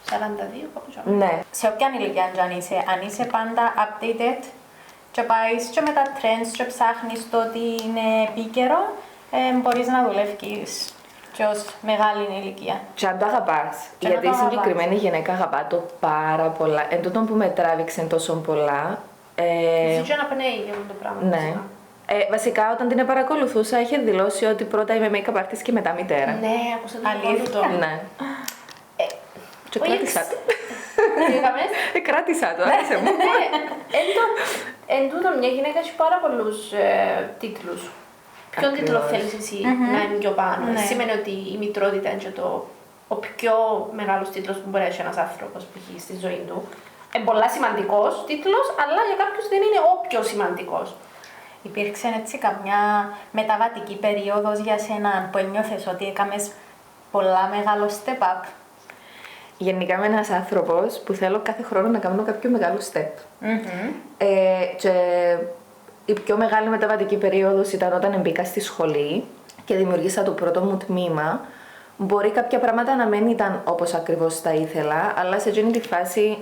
42 κάπου ζω. Ναι. Σε όποια ηλικία αν είσαι πάντα updated και πάεις και με τα trends και ψάχνεις το ότι είναι επίκαιρο, μπορείς να δουλεύεις και ως μεγάλη ηλικία. Και αν το αγαπάς, γιατί η συγκεκριμένη γυναίκα αγαπά το πάρα πολλά. Εν τούτον που με τράβηξε τόσο πολλά. Εσύ και να πνέει για το πράγμα. Ναι. Βασικά, όταν την παρακολουθούσα, είχε δηλώσει ότι πρώτα είμαι make-up artist και μετά μητέρα. Ναι, άκουσα το Αλήθεια. αυτό. Ναι. Και κράτησα το. Τι έκαμε? Κράτησα το, άρεσε μου. Εν τούτο, μια γυναίκα έχει πάρα πολλούς τίτλους. Ποιον τίτλο θέλεις εσύ να είναι πιο πάνω? Ναι. Σημαίνει ότι η μητρότητα είναι και ο πιο μεγάλος τίτλος που μπορεί να έχει ένας άνθρωπος που έχει στη ζωή του. Πολλά σημαντικός τίτλος, αλλά για κάποιους δεν είναι ο πιο σημαντικός. Υπήρξε έτσι καμιά μεταβατική περίοδος για σένα που ένιωθες ότι έκαμες πολλά μεγάλο step up? Γενικά είμαι ένας άνθρωπος που θέλω κάθε χρόνο να κάνω κάποιο μεγάλο step. Και η πιο μεγάλη μεταβατική περίοδος ήταν όταν μπήκα στη σχολή και δημιουργήσα το πρώτο μου τμήμα. Μπορεί κάποια πράγματα να μην ήταν όπως ακριβώς τα ήθελα, αλλά σε εκείνη τη φάση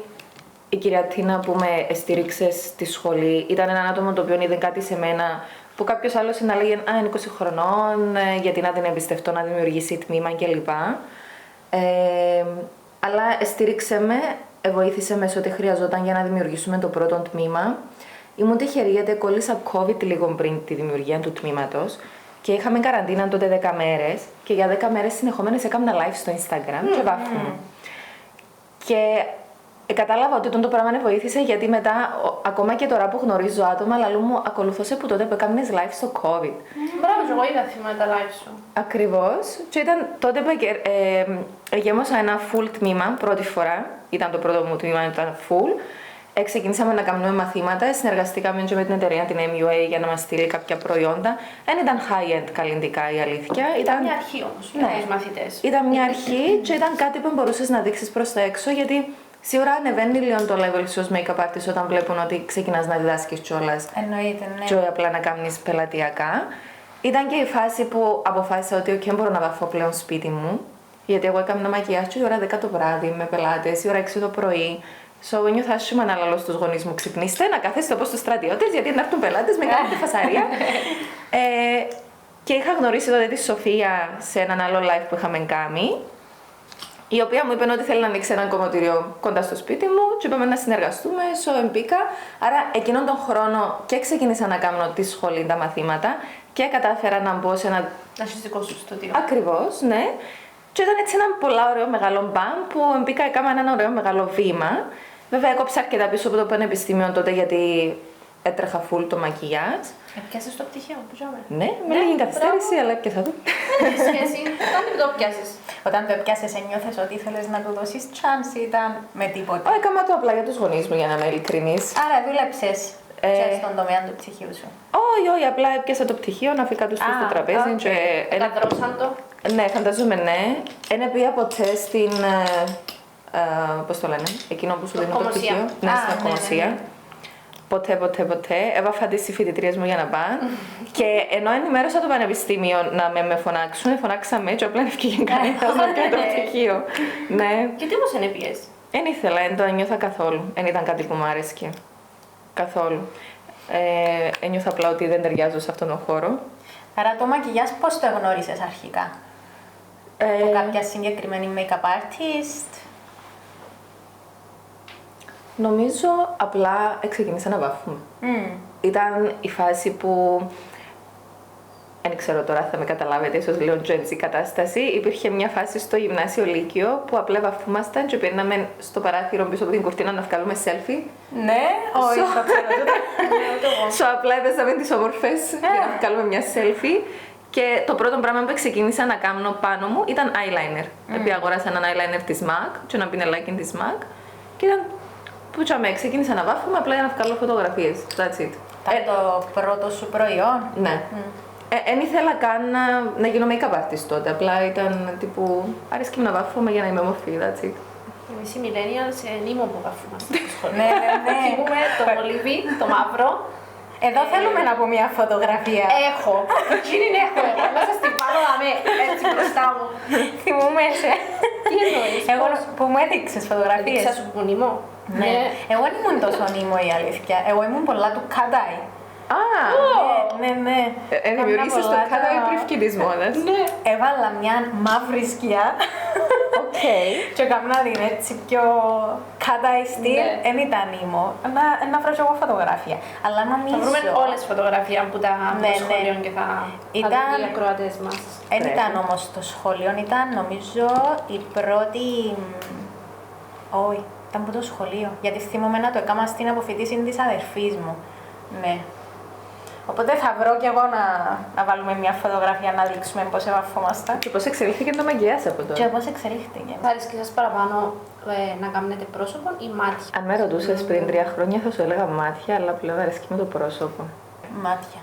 η κυρία Τίνα που με στήριξε στη σχολή ήταν ένα άτομο το οποίο είδε κάτι σε μένα που κάποιος άλλος να λέγει «Α, είναι 20 χρονών, γιατί να την εμπιστευτώ να δημιουργήσει τμήμα» κλπ. Αλλά στήριξε με, βοήθησε με σε ό,τι χρειαζόταν για να δημιουργήσουμε το πρώτο τμήμα. Ήμουν τυχερή γιατί κόλλησα COVID λίγο πριν τη δημιουργία του τμήματος και είχαμε καραντίνα τότε 10 μέρες και για 10 μέρες συνεχόμενες έκανα live στο Instagram και βάφουμε. Και κατάλαβα ότι το πράγμα με βοήθησε γιατί μετά, ακόμα και τώρα που γνωρίζω άτομα, αλλά μου ακολουθώ σε που τότε που έκανες live στο COVID. Μπράβο, εγώ είδα θυμάμαι τα live σου. Ακριβώς. Και ήταν τότε που γέμωσα ένα full τμήμα πρώτη φορά. Ήταν το πρώτο μου τμήμα, ήταν full. Ξεκινήσαμε να κάνουμε μαθήματα, συνεργαστήκαμε και με την εταιρεία την MUA για να μας στείλει κάποια προϊόντα. Δεν ήταν high-end καλλιντικά η αλήθεια. Ήταν μια αρχή όμως για τους μαθητές. Ήταν μια αρχή και ήταν κάτι που μπορούσες να δείξεις προς τα έξω γιατί σίγουρα ανεβαίνει λίγο το level σου ως make-up artist όταν βλέπουν ότι ξεκινάς να διδάσκεις κιόλας. Εννοείται, ναι. Και όχι απλά να κάνεις πελατειακά. Ήταν και η φάση που αποφάσισα ότι δεν μπορώ να βαφώ πλέον σπίτι μου. Γιατί εγώ έκανα μακιγιάζ η ώρα 10 το βράδυ με πελάτες, η ώρα 6 το πρωί. Νιώθω άσχημα να λαλώ στους γονείς μου ξυπνήστε, να καθίσετε όπως τους στρατιώτες, γιατί να έρθουν πελάτες με κάποια φασαρία. Και είχα γνωρίσει τότε τη Σοφία σε έναν άλλο live που είχαμε κάνει, η οποία μου είπε ότι θέλει να ανοίξει ένα κομμωτήριο κοντά στο σπίτι μου και είπαμε να συνεργαστούμε, μπήκα. Άρα εκείνον τον χρόνο και ξεκίνησα να κάνω τη σχολή, τα μαθήματα και κατάφερα να μπω σε ένα... Να έχεις δικό σου στούντιο. Ακριβώς, ναι. Και ήταν έτσι ένα πολύ ωραίο μεγάλο μπαμ που μπήκα, έκανα ένα ωραίο μεγάλο βήμα. Βέβαια, έκοψα αρκετά πίσω από το πανεπιστήμιο τότε γιατί έτρεχα full το μακιγιάζ. Έπιασες το πτυχίο, που ζούμε. Ναι, με λίγη καθυστέρηση, αλλά έπιασα το. Έχει σχέση, όταν το πιάσεις. Όταν το έπιασες, ένιωθες ότι ήθελες να του δώσεις chance ή ήταν με τίποτα? Έκανα το απλά για τους γονείς μου, για να είμαι ειλικρινής. Άρα δούλεψες και στον τομέα του πτυχίου σου? Όχι, απλά έπιασα το πτυχίο, να φύγα τους στο τραπέζι. Και... Καταδρώσαν το. Ναι, φανταζόμαι ναι. Ένα πήγα ποτέ στην. Πώς το λένε, εκείνο που σου δίνω το πτυχίο. Ναι, στην ακομοσία. Ποτέ. Έβαφα τις φοιτητρίες μου για να πάνε. Και ενώ ενημέρωσα το πανεπιστήμιο να με φωνάξουν, φωνάξαμε και απλά ευκήγε κανένας να πει το πτυχίο. Ναι. Και τι όμως είναι πιες? Δεν ήθελα, δεν το ένιωθα καθόλου. Δεν ήταν κάτι που μου άρεσε. Καθόλου. Ένιωθα απλά ότι δεν ταιριάζω σε αυτόν τον χώρο. Άρα το μακιγιάζ πώς το γνώρισες αρχικά? Από κάποια συγκεκριμένη make-up artist? Νομίζω απλά ξεκίνησα να βάφουμε. Ήταν η φάση που, δεν ξέρω τώρα θα με καταλάβετε, ίσως λέω Gen Z κατάσταση. Υπήρχε μια φάση στο γυμνάσιο Λύκειο που απλά βαφούμασταν και πήγαμε στο παράθυρο πίσω από την κουρτίνα να βγάλουμε selfie. Ναι, όχι, θα ξέρω. Απλά έπαιζαμε τις όμορφες για να βγάλουμε μια selfie. Και το πρώτο πράγμα που ξεκίνησα να κάνω πάνω μου ήταν eyeliner. Επειδή αγόρασα έναν eyeliner της MAC και ένα πινελάκι της MAC. Και ήταν που ξεκίνησα να βάφουμε απλά για να βγάλω φωτογραφίες. That's it. Ήταν το πρώτο σου προϊόν? Ναι. Εν ήθελα καν να γίνω make-up artist τότε. Απλά ήταν τύπου αρέσκει να βάφουμε για να είμαι όμορφη. That's it. Εμείς οι millennials νήμο που βαφούμαστε στο σχολείο. Ναι. Θυμούμε το μολύβι, το μαύρο. Εδώ θέλουμε να πω μια φωτογραφία. Έχω. Εκείνη έχω εγώ. Να σας την πάρω έτσι μπροστά μου. Θυμούμαι σε. Τι εννοείς? Εγώ που μου έδειξες φωτογραφίες. Έδειξα σου που νήμο. Ναι. Εγώ δεν ήμουν τόσο νήμο η αλήθεια. Εγώ ήμουν πολλά του Καντάι. Ναι. Δημιουργήσες το κάτω πριν της μόδας. Έβαλα μια μαύρη σκιά Οκ. Και έκανα την έτσι πιο καταϊστή, Ναι. δεν ήταν ήμο. Να βρω και εγώ φωτογραφία. Αλλά νομίζω... Θα βρούμε όλες τις φωτογραφίες από το Ναι, σχολείο ναι. και θα Ήταν- δουν οι ακροατές μας. Δεν Πρέπει. ήταν όμως το σχολείο, ήταν νομίζω η πρώτη... Όχι, ήταν από το σχολείο. Γιατί θυμούμαι να το έκανα στην αποφοιτήση της αδερφής μου. Ναι. Οπότε θα βρω κι εγώ να βάλουμε μια φωτογραφία να δείξουμε πώς ευαφόμασταν. Και πώς εξελίχθηκε το μαγιάζ από Και τώρα. πώς εξελίχθηκε. Θα αρέσει σας παραπάνω να κάνετε πρόσωπο ή μάτια. Αν με ρωτούσες πριν 3 χρόνια θα σου έλεγα μάτια, αλλά πλέον αρέσκει με το πρόσωπο. Μάτια.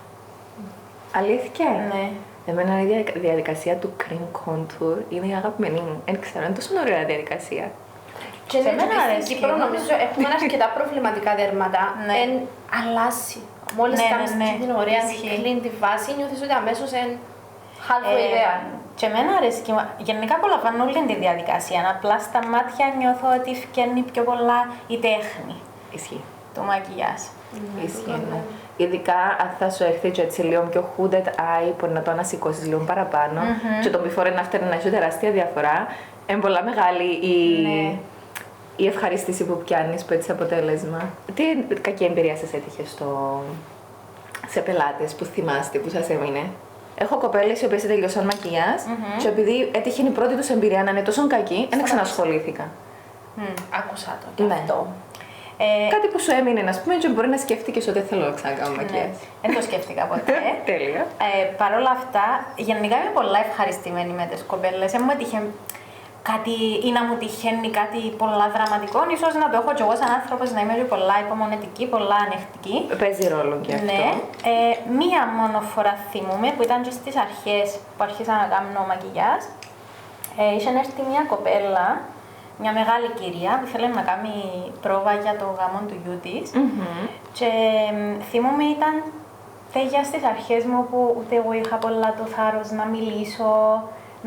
Αλήθεια. Ναι. Εμένα η διαδικασία του cream contour είναι η αγαπημένη μου. Δεν ξέρω, είναι τόσο ωραία διαδικασία. Και Σε ναι, μένα και στην αρέσει Κύπρο εμένα. νομίζω έχουμε αρκετά προβληματικά δέρματα. Ναι. Εν αλλάζει. Μόλις Ναι, κάνεις ναι, ναι. την ωραία Ισχύει. clean τη βάση, νιώθεις ότι αμέσως εν halfway there. Και εμένα αρέσει και γενικά απολαμβάνω όλη τη διαδικασία. Απλά στα μάτια νιώθω ότι φκένει πιο πολλά η τέχνη Ισχύει. του μακιγιάζ. Ισχύει. Ναι. Ειδικά αν θα σου έρθει και έτσι λίγο πιο hooded eye που να το ανασηκώσεις λίγο παραπάνω και το before and after να έχει τεράστια διαφορά. Είναι πολλά μεγάλη Ναι. η ευχαρίστηση που πιάνεις που έτσι αποτέλεσμα. Τι κακή εμπειρία σας έτυχε σε πελάτες που θυμάστε, που σας έμεινε? Έχω κοπέλες οι οποίες τελειώσαν μακιγιάζ και επειδή έτυχε η πρώτη τους εμπειρία να είναι τόσο κακή, δεν ξανασχολήθηκα. Άκουσα το και Ναι. αυτό. Κάτι που σου έμεινε, να πούμε, και μπορεί να σκέφτηκες ότι δεν θέλω να ξανακάνω μακιγιάζ. Δεν το σκέφτηκα ποτέ. Τέλεια. Παρ' όλα αυτά, γενικά είμαι πολλά ευχαριστημένη με τις κοπέλες. Δεν μου έτυχε κάτι ή να μου τυχαίνει κάτι πολλά δραματικό. Ίσως να το έχω κι εγώ σαν άνθρωπος να είμαι και πολλά υπομονετική, πολλά ανεκτική. Παίζει ρόλο και αυτό. Ναι. Μία μόνο φορά θυμούμαι που ήταν και στις αρχές που άρχισα να κάνω μακιγιάζ. Είχε έρθει μια κοπέλα, μια μεγάλη κυρία που ήθελε να κάνει πρόβα για το γάμο του γιού της. Και θυμούμαι ήταν τέτοια στις αρχές μου που ούτε εγώ είχα πολλά το θάρρος να μιλήσω,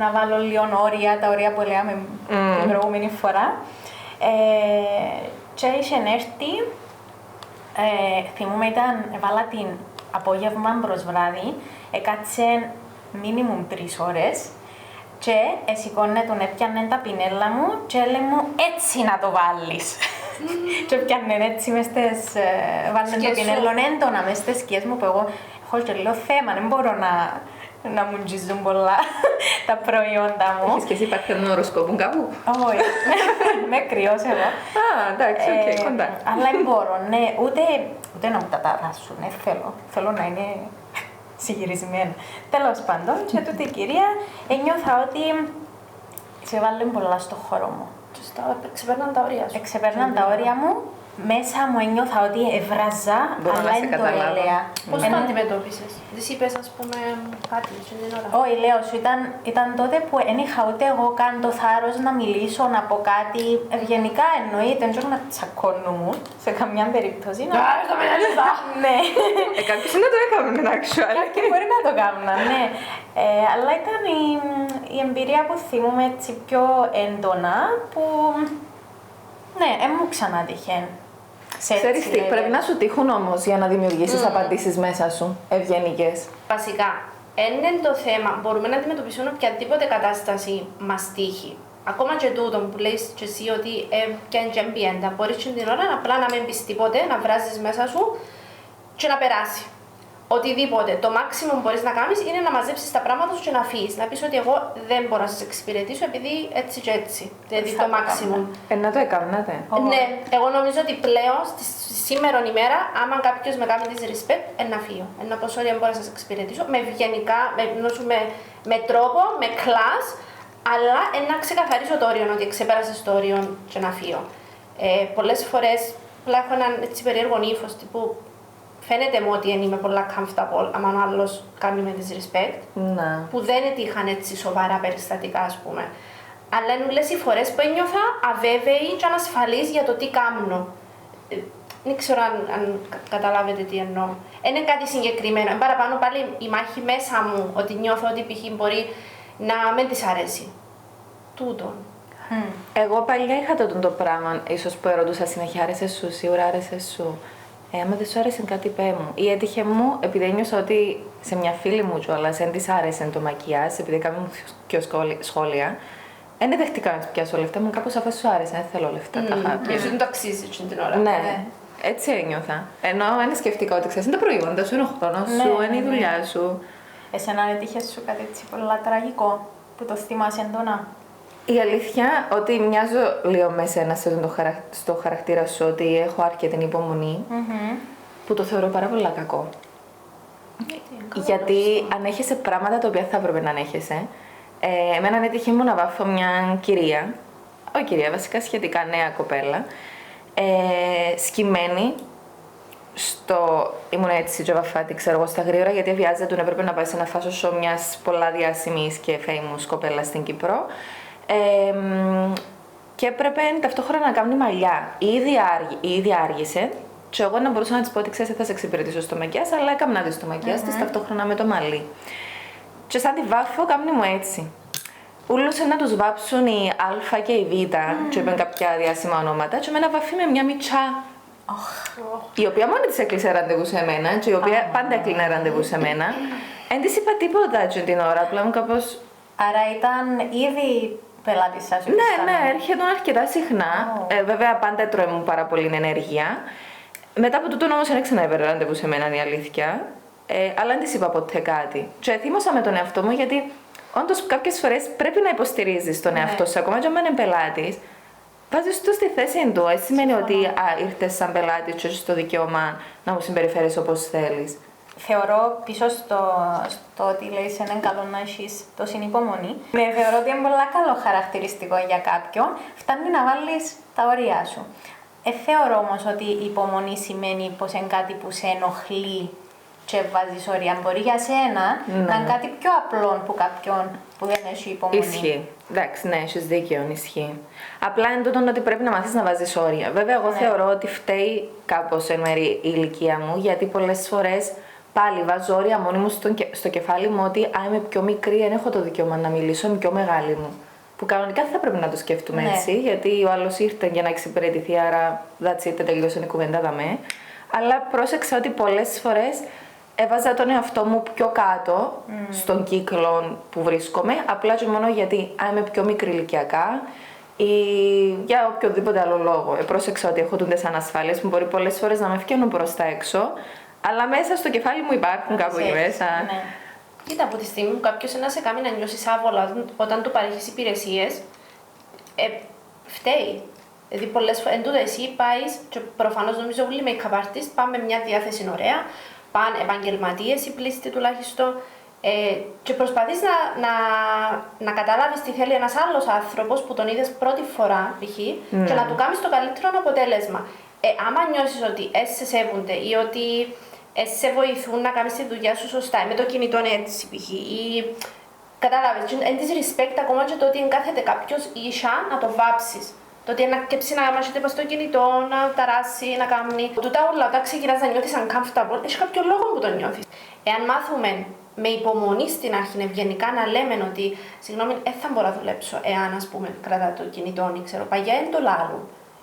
να βάλω λίγο όρια, τα όρια που λέγαμε την προηγούμενη φορά. Και είχε έρθει, θυμούμαι έβαλα την απόγευμα προς βράδυ, έκατσε μίνιμουμ 3 ώρες και σηκώνε τον, έπιανε τα πινέλα μου και έλεγε μου έτσι να το βάλεις. Και έπιανε έτσι μες στις, βάλε το Σκιές σου. πινέλο έντονα μες στις σκιές μου που εγώ έχω και λίγο θέμα, δεν μπορώ να μου τζιζούν πολλά τα προϊόντα μου. Έχεις και εσύ παρθενό οροσκόπου κάπου? Όχι, με κρυός εγώ. Α, εντάξει, οκ, κοντά. Αλλά δεν μπορώ, ναι, ούτε να μου τα ταράσουν, θέλω. Θέλω να είναι συγυρισμένα. Τέλος πάντων, και τούτη η κυρία ένιωθα ότι σε βάλει πολλά στο χώρο μου. Ξεπέρναν τα όρια σου. Εξεπέρναν τα όρια μου, μέσα μου ένιωθα ότι έβραζα, Μπορώ αλλά να σε δεν το καταλάβω. έλεγα. Πώς Ενώ- το αντιμετώπισες? Της είπες, ας πούμε, κάτι στην την ώρα. Όχι, λέω σου, ήταν τότε που δεν είχα ούτε εγώ καν το θάρρος να μιλήσω, να πω κάτι. Ευγενικά εννοείται, δεν ξέρω να τσακώνουμε σε καμιά περίπτωση. Το μεναλίζα! Ναι, Κάποιος να το έκαμε, actually. κάποιοι μπορεί να το κάνουν, ναι. Αλλά ήταν η εμπειρία που θυμούμαι έτσι πιο έντονα, που ναι, δεν μου ξανάτυχε. Ξέρεις τι, πρέπει να σου τύχουν όμως για να δημιουργήσεις απαντήσεις μέσα σου, ευγενικές. Βασικά, είναι το θέμα. Μπορούμε να αντιμετωπίσουμε οποιαδήποτε κατάσταση μας τύχει. Ακόμα και τούτο που λες και εσύ ότι και εμπιέντα. Μπορείς και την ώρα απλά να μην πεις τίποτε, να βράζεις μέσα σου και να περάσει. Οτιδήποτε. Το maximum που μπορείς να κάνεις είναι να μαζέψεις τα πράγματα σου και να φύγεις. Να πεις ότι εγώ δεν μπορώ να σας εξυπηρετήσω επειδή έτσι και έτσι. Δηλαδή Θα το το maximum. Να το έκανατε. Ναι, εγώ νομίζω ότι πλέον στη σήμερα ημέρα, άμα κάποιο με κάνει disrespect, να φύγω. Να πω sorry, δεν μπορώ να σα εξυπηρετήσω. Με ευγενικά, με τρόπο, με class, αλλά να ξεκαθαρίσω το όριο, ότι ξεπέρασε το όριο και να φύγω. Πολλέ φορέ απλά έχω έναν έτσι περίεργο ύφο τύπου. Φαίνεται μου ότι δεν είμαι πολλά comfortable άμα ο άλλος κάνει με disrespect, Να. που δεν έτυχαν έτσι σοβαρά περιστατικά, ας πούμε. Αλλά είναι όλες οι φορές που ένιωθα αβέβαιη και ανασφαλής για το τι κάνω. Δεν ξέρω αν καταλάβετε τι εννοώ. Είναι κάτι συγκεκριμένο. Είναι παραπάνω πάλι η μάχη μέσα μου, ότι νιώθω ότι π.χ. μπορεί να μην της αρέσει. Τούτον. Εγώ παλιά είχα το πράγμα, ίσως που ερωτούσα συνέχεια, άρεσε σου, σίγουρα άρεσε σου. Άμα δεν σου άρεσε κάτι, πέ μου. Ή έτυχε μου, επειδή ένιωσα ότι σε μια φίλη μου κιόλας δεν της άρεσε το μακιάζ, επειδή έκαμε μου πιο σχόλια, Δεν δεχτήκα να της πιάσω λεφτά, μου κάπως αφού σου άρεσε, δεν θέλω λεφτά. Τα χάπια. Γιατί δεν το αξίζει εκείνη την ώρα. Ναι, έτσι ένιωθα. Ενώ δεν σκεφτήκα ότι ξέρεις, είναι τα προϊόντα σου, είναι ο χρόνος σου, είναι η δουλειά σου. Εσένα αν έτυχε σου κάτι έτσι πολλά τραγικό που το θυμάσαι έντονα? Η αλήθεια ότι μοιάζω λίγο με εσένα στο χαρακτήρα σου ότι έχω αρκετή υπομονή, που το θεωρώ πάρα πολύ κακό. Γιατί ανέχεσαι πράγματα τα οποία θα έπρεπε να ανέχεσαι. Εμένα έτυχε μου να βάφω μια κυρία, όχι κυρία, βασικά σχετικά νέα κοπέλα, σκυμμένη ήμουν έτσι και βαφάτη, ξέρω εγώ, στα γρήγορα, γιατί βιάζεται να έπρεπε να πάει σε ένα fashion show μιας πολλά διάσημης και famous κοπέλα στην Κύπρο. Και έπρεπε ταυτόχρονα να κάνει μαλλιά. Η ίδια άργησε. Και εγώ να μπορούσα να της πω ότι ξέρεις, θα σε εξυπηρετήσω στο μακιάζ, αλλά έκανα τη στο μακιάζ της ταυτόχρονα με το μαλλί. Και σαν τη βάφω, κάνει μου έτσι. Ούλωσε να τους βάψουν η Α και η Β, και είπαν κάποια διάσημα ονόματα, και με ένα βαφή με μια μιτσά. Η οποία μόνη της έκλεισε ραντεβού σε μένα, και η οποία πάντα έκλεινε ραντεβού σε μένα. Εν της είπα τίποτα έτσι την ώρα, απλά μου κάπως. Άρα ήταν ήδη πελάτης σας? Ναι, έρχεται αρκετά συχνά. Βέβαια, πάντα έτρωε μου πάρα πολύ ενέργεια. Μετά από τούτο όμως δεν ξαναέβρε ραντεβού σε μένα, η αλήθεια. Αλλά δεν της είπα ποτέ κάτι. Και θύμωσα με τον εαυτό μου, γιατί όντως κάποιες φορές πρέπει να υποστηρίζεις τον εαυτό σου, ακόμα και αν είναι πελάτης. Βάζεις το στη θέση του. Έτσι σημαίνει ότι ήρθες σαν πελάτη και έχεις το δικαίωμα να μου συμπεριφέρεις όπως θέλεις. Θεωρώ πίσω στο ότι λέει είναι καλό να έχεις τόση υπομονή. Θεωρώ ότι είναι πολύ καλό χαρακτηριστικό για κάποιον. Φτάνει να βάλεις τα όρια σου. Θεωρώ όμως ότι η υπομονή σημαίνει πως είναι κάτι που σε ενοχλεί και βάζεις όρια. Μπορεί για σένα να είναι κάτι πιο απλό που κάποιον που δεν έχει υπομονή. Ισχύει. Εντάξει, ναι, έχεις δίκιο, ισχύει. Απλά είναι τούτο ότι πρέπει να μάθεις να βάζεις όρια. Βέβαια, εγώ θεωρώ ότι φταίει κάπως εν μέρει η ηλικία μου, γιατί πολλές φορές πάλι βάζω όρια μόνη μου στο κεφάλι μου ότι είμαι πιο μικρή, δεν έχω το δικαίωμα να μιλήσω, είμαι πιο μεγάλη μου. Που κανονικά θα πρέπει να το σκέφτομαι έτσι, γιατί ο άλλος ήρθε για να εξυπηρετηθεί, άρα that's it, τελείωσε η κουβέντα δαμέ. Αλλά πρόσεξα ότι πολλές φορές έβαζα τον εαυτό μου πιο κάτω στον κύκλο που βρίσκομαι, απλά και μόνο γιατί είμαι πιο μικρή ηλικιακά ή για οποιοδήποτε άλλο λόγο. Πρόσεξα ότι έχω τούντες ανασφάλειες που μπορεί πολλές φορές να με φτιάχνουν προς τα έξω, αλλά μέσα στο κεφάλι μου υπάρχουν κάπου εκεί μέσα. Ναι. Κοίτα, από τη στιγμή που κάποιος να σε κάνει να νιώσεις άβολα όταν του παρέχεις υπηρεσίες, φταίει. Δηλαδή, πολλές φορές, εν τούτο εσύ πάεις, και προφανώς νομίζω όλοι οι make-up artists πάμε με μια διάθεση ωραία, πάνε επαγγελματίες οι πλήστοι τουλάχιστον, και προσπαθείς να καταλάβεις τι θέλει ένας άλλος άνθρωπος που τον είδες πρώτη φορά, π.χ., και να του κάνεις το καλύτερο αποτέλεσμα. Άμα νιώσεις ότι σε σέβονται ή ότι σε βοηθούν να κάνεις τη δουλειά σου σωστά, με το κινητό έτσι, π.χ., ή κατάλαβες, εν της respect ακόμα και το ότι κάθεται κάποιος ίσα να το βάψεις. Το ότι να κέψει να μάχεται στο κινητό, να ταράσει, να κάνει. Τούτα όλα, όταν ξεκινάς να νιώθεις uncomfortable, έχει κάποιο λόγο που το νιώθεις. Εάν μάθουμε με υπομονή στην αρχή, ευγενικά να λέμε ότι συγγνώμη, δεν θα μπορώ να δουλέψω, εάν ας πούμε κρατά το κινητό, ξέρω, παγιά είναι το λάλο.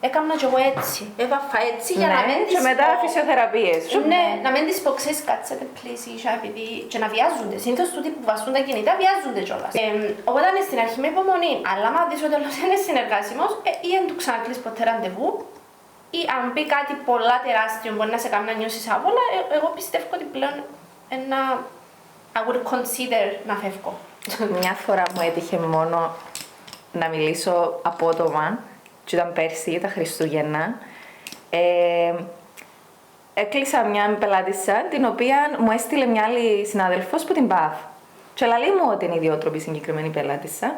Έκανα κι εγώ έτσι. Έβαφα έτσι για να μην και μετά φυσιοθεραπείες. Ναι, να μην τις πω, ξέρεις, κάτσετε πλήσει, επειδή και να βιάζονται. Συνήθως τούτοι που βαστούν τα κινητά βιάζονται κιόλας. Οπότε είναι στην αρχή με υπομονή, αλλά άμα δεις ότι όλος είναι συνεργάσιμος, ή αν του ξανακλείς ποτέ ραντεβού, ή αν πει κάτι πολλά τεράστιο μπορεί να σε κάνει να νιώσεις άβολα, εγώ πιστεύω ότι πλέον I would consider να φεύγω. Μια φορά μου έτυχε μόνο να μιλήσω απότομα, και ήταν πέρσι, τα Χριστούγεννα. Έκλεισα μια πελάτησα, την οποία μου έστειλε μια άλλη συνάδελφος που την Bath. Και λέει μου ότι είναι ιδιότροπη συγκεκριμένη πελάτησα,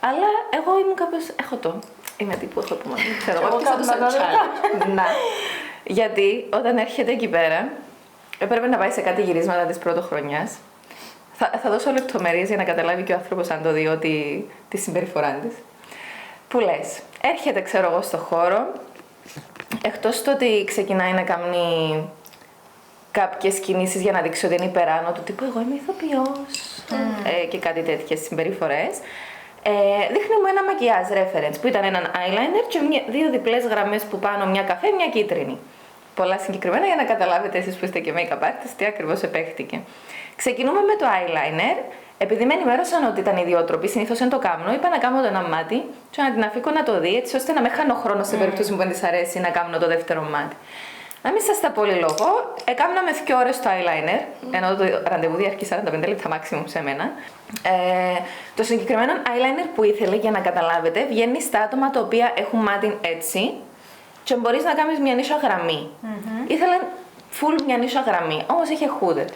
αλλά εγώ ήμουν κάπως, έχω το. Είμαι τύπου, έχω υπομονή, ξέρω εγώ, θα το σαν challenge. Να. Γιατί όταν έρχεται εκεί πέρα, έπρεπε να πάει σε κάτι γυρίσματα της πρωτοχρονιάς. Θα δώσω λεπτομέρειες για να καταλάβει και ο άνθρωπος αν το δει ότι τη συμπεριφορά της. Που λες, έρχεται ξέρω εγώ στο χώρο, εκτός το ότι ξεκινάει να κάνει κάποιες κινήσεις για να δείξει ότι είναι υπεράνω του τύπου εγώ είμαι ηθοποιός και κάτι τέτοιες συμπεριφορές, δείχνει μου ένα μακιάζ reference που ήταν έναν eyeliner και δύο διπλές γραμμές που πάνω, μια καφέ, μια κίτρινη. πολλά συγκεκριμένα για να καταλάβετε εσείς που είστε και make-up artist τι ακριβώς επέχτηκε. Ξεκινούμε με το eyeliner. Επειδή με ενημέρωσαν ότι ήταν ιδιότροποι, συνήθως δεν το κάνω, είπα να κάνω το ένα μάτι και να την αφήκω να το δει, έτσι ώστε να με χάνω χρόνο σε περίπτωση που δεν της αρέσει να κάνω το δεύτερο μάτι. Να μην σας τα πολυλογώ, έκαναμε 2 ώρες το eyeliner, ενώ το ραντεβού διαρκεί 45 λεπτά maximum σε μένα. Το συγκεκριμένο eyeliner που ήθελε, για να καταλάβετε, βγαίνει στα άτομα τα οποία έχουν μάτι έτσι και μπορείς να κάνεις μια νύσια γραμμή. Ήθελε full μια νύσια γραμμή, όμως είχε hooded.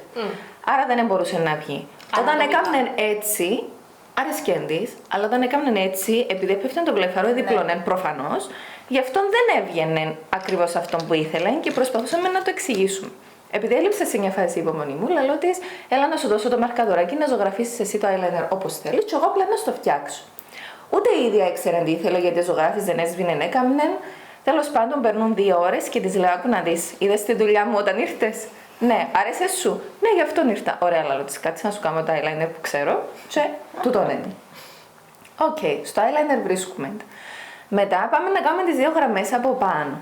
Άρα δεν μπορούσε να βγει. Όταν έκαναν έτσι, άρεσκε της, αλλά όταν έκαναν έτσι, επειδή έπεφταν το βλεφαρό διπλώνεν προφανώς, γι' αυτό δεν έβγαινε ακριβώς αυτό που ήθελε και προσπαθούσαμε να το εξηγήσουμε. Επειδή έλειψε σε μια φάση η υπομονή μου, λέω της, έλα να σου δώσω το μαρκαδοράκι να ζωγραφίσεις εσύ το eyeliner όπως θέλεις, και εγώ απλά να στο φτιάξω. Ούτε η ίδια ήξερε τι ήθελε, γιατί ζωγράφης δεν έσβηνε, έκαμνε. Τέλος πάντων, περνούν 2 ώρες και της λέω: άκου να δεις, είδες τη δουλειά μου όταν ήρθες? Ναι, άρεσε σου? Ναι, γι' αυτόν ήρθα. Ωραία, λέω της, κάτσε να σου κάνω το eyeliner που ξέρω. Και του τον έντυ. Οκ, στο eyeliner βρίσκουμε. Μετά πάμε να κάνουμε τις 2 γραμμές από πάνω.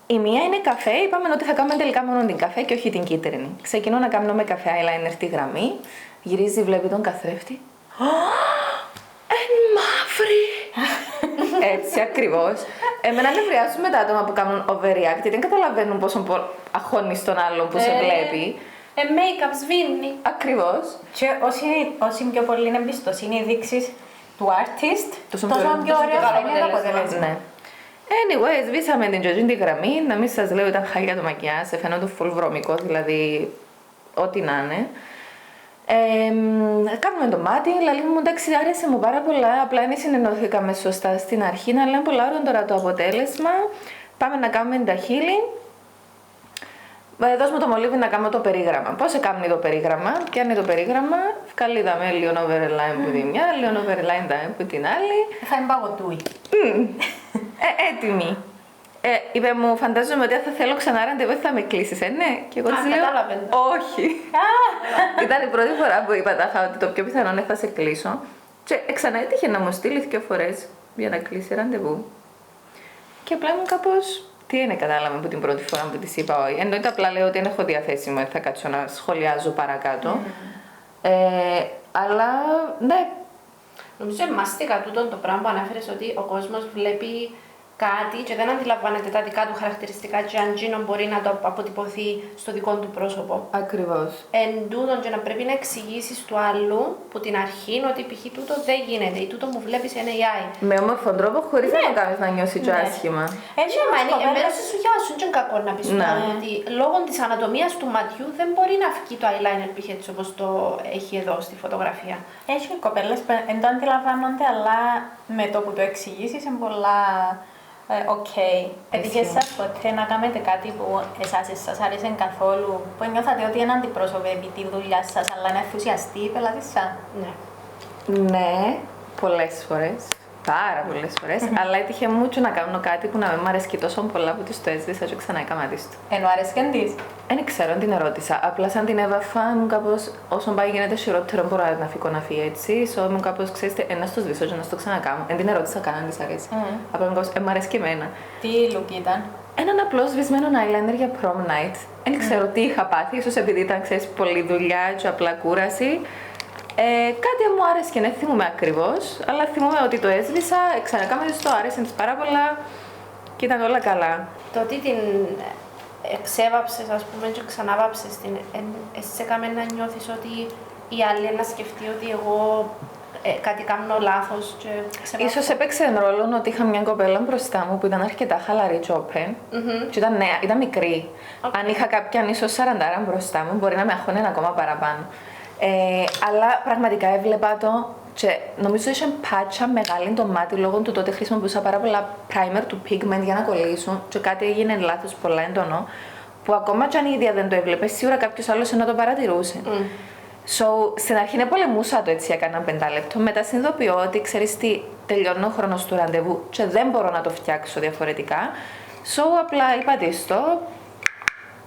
Η μία είναι καφέ, είπαμε ότι θα κάνουμε τελικά μόνο την καφέ και όχι την κίτρινη. Ξεκινώ να κάνω με καφέ eyeliner τη γραμμή. Γυρίζει, βλέπει τον καθρέφτη. Εν μαύρη! Έτσι ακριβώς. Εμένα νευριάζουν τα άτομα που κάνουν overreact, δεν καταλαβαίνουν πόσο αχώνει στον άλλον που σε βλέπει. Make-up σβήνει. Ακριβώς. Και όσοι πιο πολύ είναι εμπιστοσύνη δείξεις του artist, τόσο πιο πιο ωραία θα είναι το αποτέλεσμα. αποτέλεσμα. Ναι. Anyway, σβήσαμε την τζοτζίν τη γραμμή, να μην σας λέω ήταν χάλια το μακιάζ, φαίνεται full βρώμικο, δηλαδή ό,τι να είναι. Κάνουμε το μάτι, λέει μου εντάξει άρεσε μου πάρα πολλά, απλά δεν συνεννοηθήκαμε σωστά στην αρχή, αλλά είναι πολλά ωραία τώρα το αποτέλεσμα. Πάμε να κάνουμε τα χείλη. Δώσ' μου το μολύβι να κάνω το περίγραμμα. Πώς έκανε το περίγραμμα? Πιάνει το περίγραμμα, βγάλει λίγο overline που τη μια, λίγο overline που την άλλη. Θα είναι παγωτούι. Έτοιμη. Είπε μου, φαντάζομαι ότι αν θα θέλω ξανά ραντεβού θα με κλείσεις, ναι. Και εγώ της λέω, όχι. Ήταν η πρώτη φορά που είπα ότι το πιο πιθανό είναι θα σε κλείσω. Και ξανά έτυχε να μου στείλει 2 φορές για να κλείσει ραντεβού. Και απλά ήμουν κάπως, τι είναι κατάλαβα από την πρώτη φορά που της είπα όχι. Εννοείται απλά λέω ότι δεν έχω διαθέσιμο, θα κάτσω να σχολιάζω παρακάτω. Αλλά ναι. Νομίζω μάστηκα τούτο το πράγμα που ανέφερες, ότι ο κόσμος βλέπει κάτι και δεν αντιλαμβάνεται τα δικά του χαρακτηριστικά και αν γίνον μπορεί να το αποτυπωθεί στο δικό του πρόσωπο. Ακριβώς. Εν τούτον και να πρέπει να εξηγήσεις του άλλου που την αρχή ότι π.χ. τούτο δεν γίνεται ή τούτο μου βλέπεις είναι AI. Με όμορφον τρόπο χωρίς να το κάνεις να νιώσει και άσχημα. Έτσι Μα είναι μέρος της δουλειάς σου, είναι κακό να πεις το άλλο, ότι λόγω της ανατομίας του ματιού δεν μπορεί να βγει το eyeliner π.χ. έτσι όπως το έχει εδώ στη φωτογραφία. Έχει κοπέλες που δεν το αντιλαμβάνονται, αλλά με το που το εξηγήσεις είναι πολλά οκ. Έτυχε σας ποτέ να κάνετε κάτι που σας άρεσε καθόλου, που νιώθατε ότι είναι αντιπρόσωπευει τη δουλειά σας, αλλά είναι ενθουσιαστή η πελάτη σας? Ναι. Ναι, πολλές φορές. Πάρα πολλές φορές. Αλλά έτυχε μου και να κάνω κάτι που να μην μ' αρέσει τόσο πολλά που της το έσβησα και ξανά έκανα της το. Ενώ άρεσε και της? Δεν ξέρω, την ερώτησα. Απλά σαν την έβαφα, ήμουν κάπως όσο πάει γίνεται χειρότερο, μπορώ να φύγω να φύγει έτσι. Ήμουν κάπως, ξέρετε, να στο σβήσω και να στο ξανακάνω. Δεν την ερώτησα καν αν της αρέσει. Απλά ήμουν κάπως, μ' αρέσει και εμένα. Τι look ήταν? Έναν απλό σβησμένο eyeliner για prom night. Δεν ξέρω τι είχα πάθει, ίσως επειδή ήταν, ξέρεις, πολλή δουλειά και απλά κούραση. Κάτι μου άρεσε και δεν θυμούμαι ακριβώς, αλλά θυμούμαι ότι το έσβησα, ξανακάμε το άρεσε της πάρα πολλά και ήταν όλα καλά. Το ότι την εξέβαψες, ας πούμε, και ξανάβαψες την, σε έκαμε να νιώθεις ότι η άλλη να σκεφτεί ότι εγώ κάτι κάνω λάθος και ξεβάψα. Ίσως έπαιξε ρόλο ότι είχα μια κοπέλα μπροστά μου που ήταν αρκετά χαλαρή και open και ήταν νέα, ήταν μικρή. Αν είχα κάποιαν ίσως 40 μπροστά μου, μπορεί να με αγχώνει ακόμα παραπάνω. Αλλά πραγματικά έβλεπα το και νομίζω είχε πάτσα μεγάλη το μάτι λόγω του τότε χρησιμοποιούσα πάρα πολλά primer του pigment για να κολλήσουν και κάτι έγινε λάθος πολλά έντονο που ακόμα και αν η ίδια δεν το έβλεπε, σίγουρα κάποιος άλλος να το παρατηρούσε. So, στην αρχή είναι πολεμούσα το έτσι έκανα 5 λεπτό, μετά συνειδητοποιώ ότι ξέρεις τι, τελειώνω ο χρόνος του ραντεβού και δεν μπορώ να το φτιάξω διαφορετικά. So, απλά είπα της το.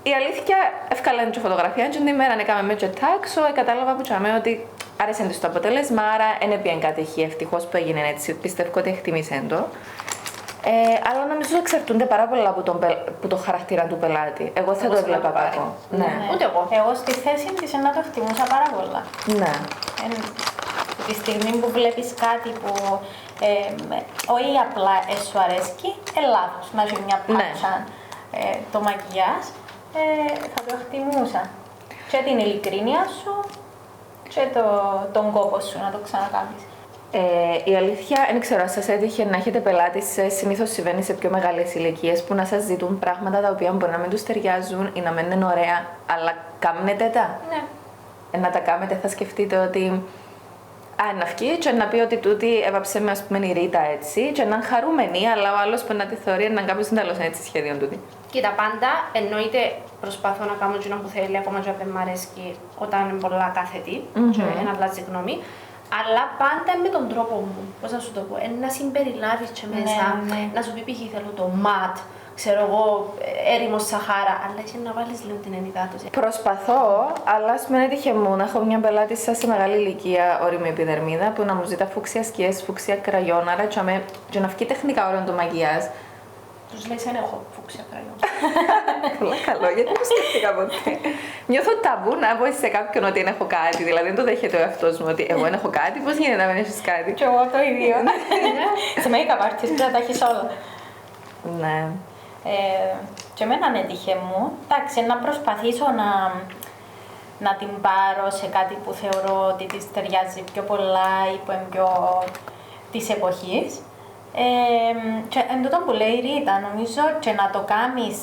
Η αλήθεια, εύκολα τη φωτογραφία, και την ημέρα έκαμε με και τάξο, κατάλαβα που τσάμε ότι άρεσε της το αποτέλεσμα, άρα δεν έπιαν κάτι ευτυχώς που έγινε έτσι, πιστεύω ότι εκτιμήσαν το. Αλλά νομίζω εξαρτούνται πάρα πολλά από το χαρακτήρα του πελάτη. Εγώ θα το έβλεπα κακό. Ναι. Ούτε εγώ. Εγώ στη θέση της να το εκτιμούσα πάρα πολλά. Ναι. Τη στιγμή που βλέπεις κάτι που όχι απλά σου αρέσκει, λάθος, να έχει μια πάτσα το μακιγιάζ, θα το εκτιμούσα. Και την ειλικρίνεια σου και τον κόπο σου να το ξανακάνεις. Η αλήθεια, δεν ξέρω, αν σας έτυχε να έχετε πελάτες, συνήθως συμβαίνει σε πιο μεγάλες ηλικίες που να σας ζητούν πράγματα τα οποία μπορεί να μην τους ταιριάζουν ή να μην είναι ωραία, αλλά κάνετε τα. Ναι. Να τα κάνετε, θα σκεφτείτε ότι να βγει και να πει ότι τούτη έβαψε με, ας πούμε, η Ρίτα έτσι και να είναι χαρούμενη, αλλά ο άλλος που να τη θεωρεί να κάποιος είναι τέλος έτσι σχέδιον τούτη. Κοίτα, πάντα εννοείται προσπαθώ να κάνω εκείνο που θέλει, ακόμα και αν μ' αρέσει όταν είναι πολλά κάθετη και να αλλάζει γνώμη. Αλλά πάντα με τον τρόπο μου. Πώς να σου το πω, να συμπεριλάβεις και μέσα, να σου πει π.χ. θέλω το ματ, ξέρω εγώ, έρημο σαχάρα, αλλά και να βάλεις λίγο την ενυδάτωση. Προσπαθώ, αλλά ας πούμε έτυχε μου να έχω μια πελάτη σας σε μεγάλη ηλικία όριμη επιδερμίδα που να μου ζητά φούξια σκιές, φούξια κραγιόναρα και να βγει τεχνικά ωραίο το μαγιάζ. Τους λέει, δεν έχω φούξια κραγιόν. Πολύ καλό, γιατί δεν το σκέφτηκα ποτέ. Νιώθω ταμπού να πω σε κάποιον ότι δεν έχω κάτι, δηλαδή δεν το δέχεται ο εαυτός μου ότι εγώ δεν έχω κάτι, πώς γίνεται να μην έχεις κάτι. Και εγώ το ίδιο. Σε make-up artist πρέπει να τα έχεις όλα. Ναι. Και εμένα έτυχε μου, εντάξει, να προσπαθήσω να την πάρω σε κάτι που θεωρώ ότι της ταιριάζει πιο πολλά ή που είναι πιο της εποχής. Και εν τούτο που λέει η Ρίτα, νομίζω και να το κάνεις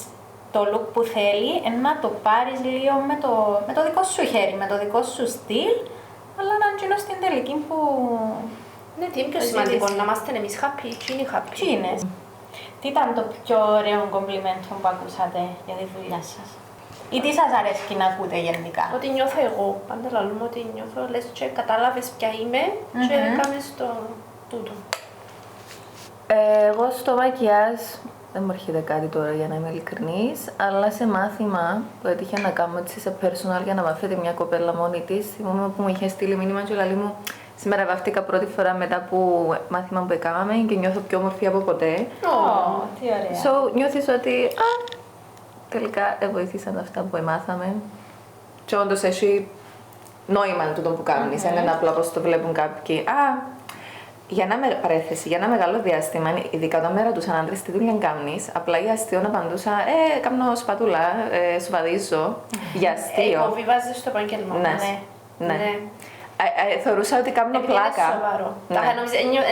το look που θέλει, να το πάρεις λίγο με το δικό σου χέρι, με το δικό σου στυλ, αλλά να γίνω στην τελική που... Ναι, τι είναι πιο σημαντικό, να είμαστε εμείς happy, τι είναι happy. Τι είναι. Τι ήταν το πιο ωραίο κομπλιμέντο που ακούσατε για τη δουλειά σας? Ή τι σας αρέσει να ακούτε γενικά? Ότι νιώθω εγώ, πάντα λαλούμε ότι νιώθω, λες και κατάλαβες ποια είμαι και έκαμες το τούτο. Εγώ στο μακιάζ δεν μου έρχεται κάτι τώρα για να είμαι ειλικρινής, αλλά σε μάθημα που έτυχε να κάνω έτσι σε personal για να μαθαίνετε μια κοπέλα μόνη της, θυμούμαι που μου είχε στείλει μήνυμα και λέει μου σήμερα βαφτήκα πρώτη φορά μετά που μάθημα που έκαναμε και νιώθω πιο όμορφη από ποτέ. Τι ωραία. So νιώθεις ότι τελικά βοήθησαν αυτά που μάθαμε και όντως έχει νόημα τούτο που κάνεις, δεν είναι απλά όπως το βλέπουν κάποιοι. Για ένα μεγάλο διάστημα, ειδικά όταν με ρωτούσαν άντρες τι δουλειά κάνεις, απλά για αστείο να απαντούσα κάνω σπατούλα, σουβαδίζω, για αστείο. Υποβιβάζεις στο επάγγελμα. Ναι. Θεωρούσα ότι κάνω πλάκα. Είναι σοβαρό. Δεν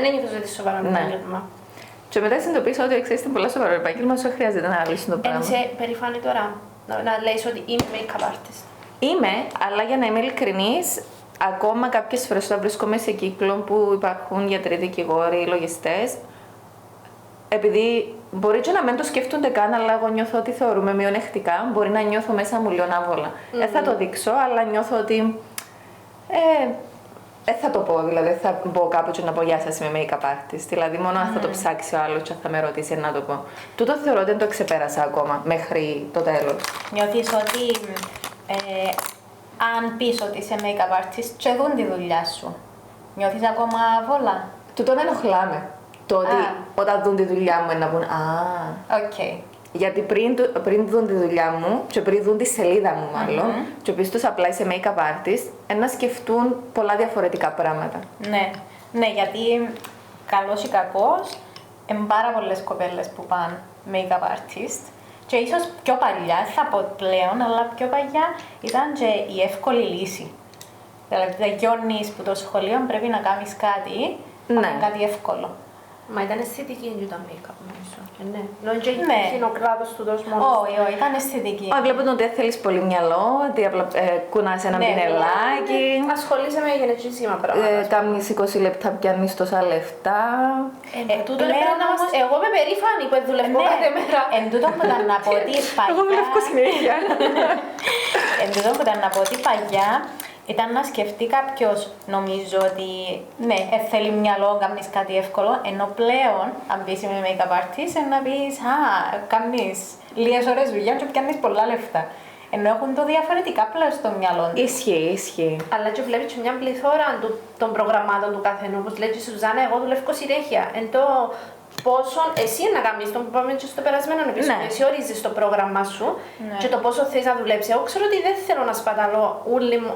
ένιωθες ότι είναι σοβαρό επάγγελμα. Και μετά συνειδητοποίησα ότι ξέρεις είναι πολύ σοβαρό επάγγελμα, σου χρειάζεται να λύσουν το πράγμα. Είσαι περήφανη τώρα να λέεις ότι είμαι make-up artist? Είμαι, αλλά για να είμαι ειλικρινής, ακόμα κάποιες φορές όταν βρίσκομαι σε κύκλο που υπάρχουν γιατροί, δικηγόροι, λογιστές, επειδή μπορεί και να μην το σκέφτονται καν, αλλά εγώ νιώθω ότι θεωρούμε μειονεκτικά, μπορεί να νιώθω μέσα μου λίγο άβολα. Δεν θα το δείξω, αλλά νιώθω ότι θα το πω, δηλαδή θα μπω κάπου και να πω γεια σας, είμαι make-up artist. Δηλαδή μόνο αν θα το ψάξει ο άλλος και θα με ρωτήσει να το πω. Τούτο θεωρώ ότι δεν το ξεπέρασα ακόμα μέχρι το τέλος. Νιώθεις ότι αν πεις ότι είσαι make-up artist και δουν τη δουλειά σου, νιώθεις ακόμα άβολα? Τούτο με ενοχλάμε. Το ότι όταν δουν τη δουλειά μου να πούν Οκ. Γιατί πριν δουν τη δουλειά μου και πριν δουν τη σελίδα μου μάλλον και πεις τους απλά είσαι make-up artist, να σκεφτούν πολλά διαφορετικά πράγματα. Ναι, γιατί καλός ή κακός, είναι πάρα πολλές κοπέλες που πάνε make-up artist και ίσως πιο παλιά, θα πω πλέον, αλλά πιο παλιά ήταν και η εύκολη λύση. Δηλαδή, τελειώνεις που το σχολείο πρέπει να κάνεις κάτι, κάτι εύκολο. Μα ήταν αισθητική η τα make-up νομίζω. Ναι. Νομίζω ότι ο κλάδος του τόσο μόνο. Όχι, ήταν αισθητική. Βλέπω ότι θέλεις πολύ μυαλό, ότι απλά κουνάς ένα πινελάκι. Ασχολείσαι με γενετζήσιμα πράγματα. Κάμνεις 20 λεπτά, πιάνεις τόσα λεφτά. Εγώ είμαι περήφανη που δουλεύω κάθε μέρα. Εν τούτο που ήταν να πω ότι παλιά... Εγώ δουλεύω συνέχεια. Εν τούτο που ήταν να πω ότι παλιά ήταν να σκεφτεί κάποιος, νομίζω ότι ναι, θέλει μυαλό, κάνεις κάτι εύκολο, ενώ πλέον, αν πεις είμαι make-up artist, να πεις κάνεις λίγες ώρες δουλειά και πιάνεις πολλά λεφτά. Ενώ έχουν το διαφορετικά πλέον στο μυαλό τους. Ισχύει. Αλλά και βλέπεις και μια πληθώρα των προγραμμάτων του καθενού. Όπως λέει η Σουζάννα, εγώ δουλεύω συνέχεια. Εν το πόσο εσύ να κάνεις, το που είπαμε και στο περασμένο επεισόδιο, εσύ ορίζεις το πρόγραμμά σου και το πόσο θες να δουλέψεις. Εγώ ξέρω ότι δεν θέλω να σπαταλώ ούλη μου,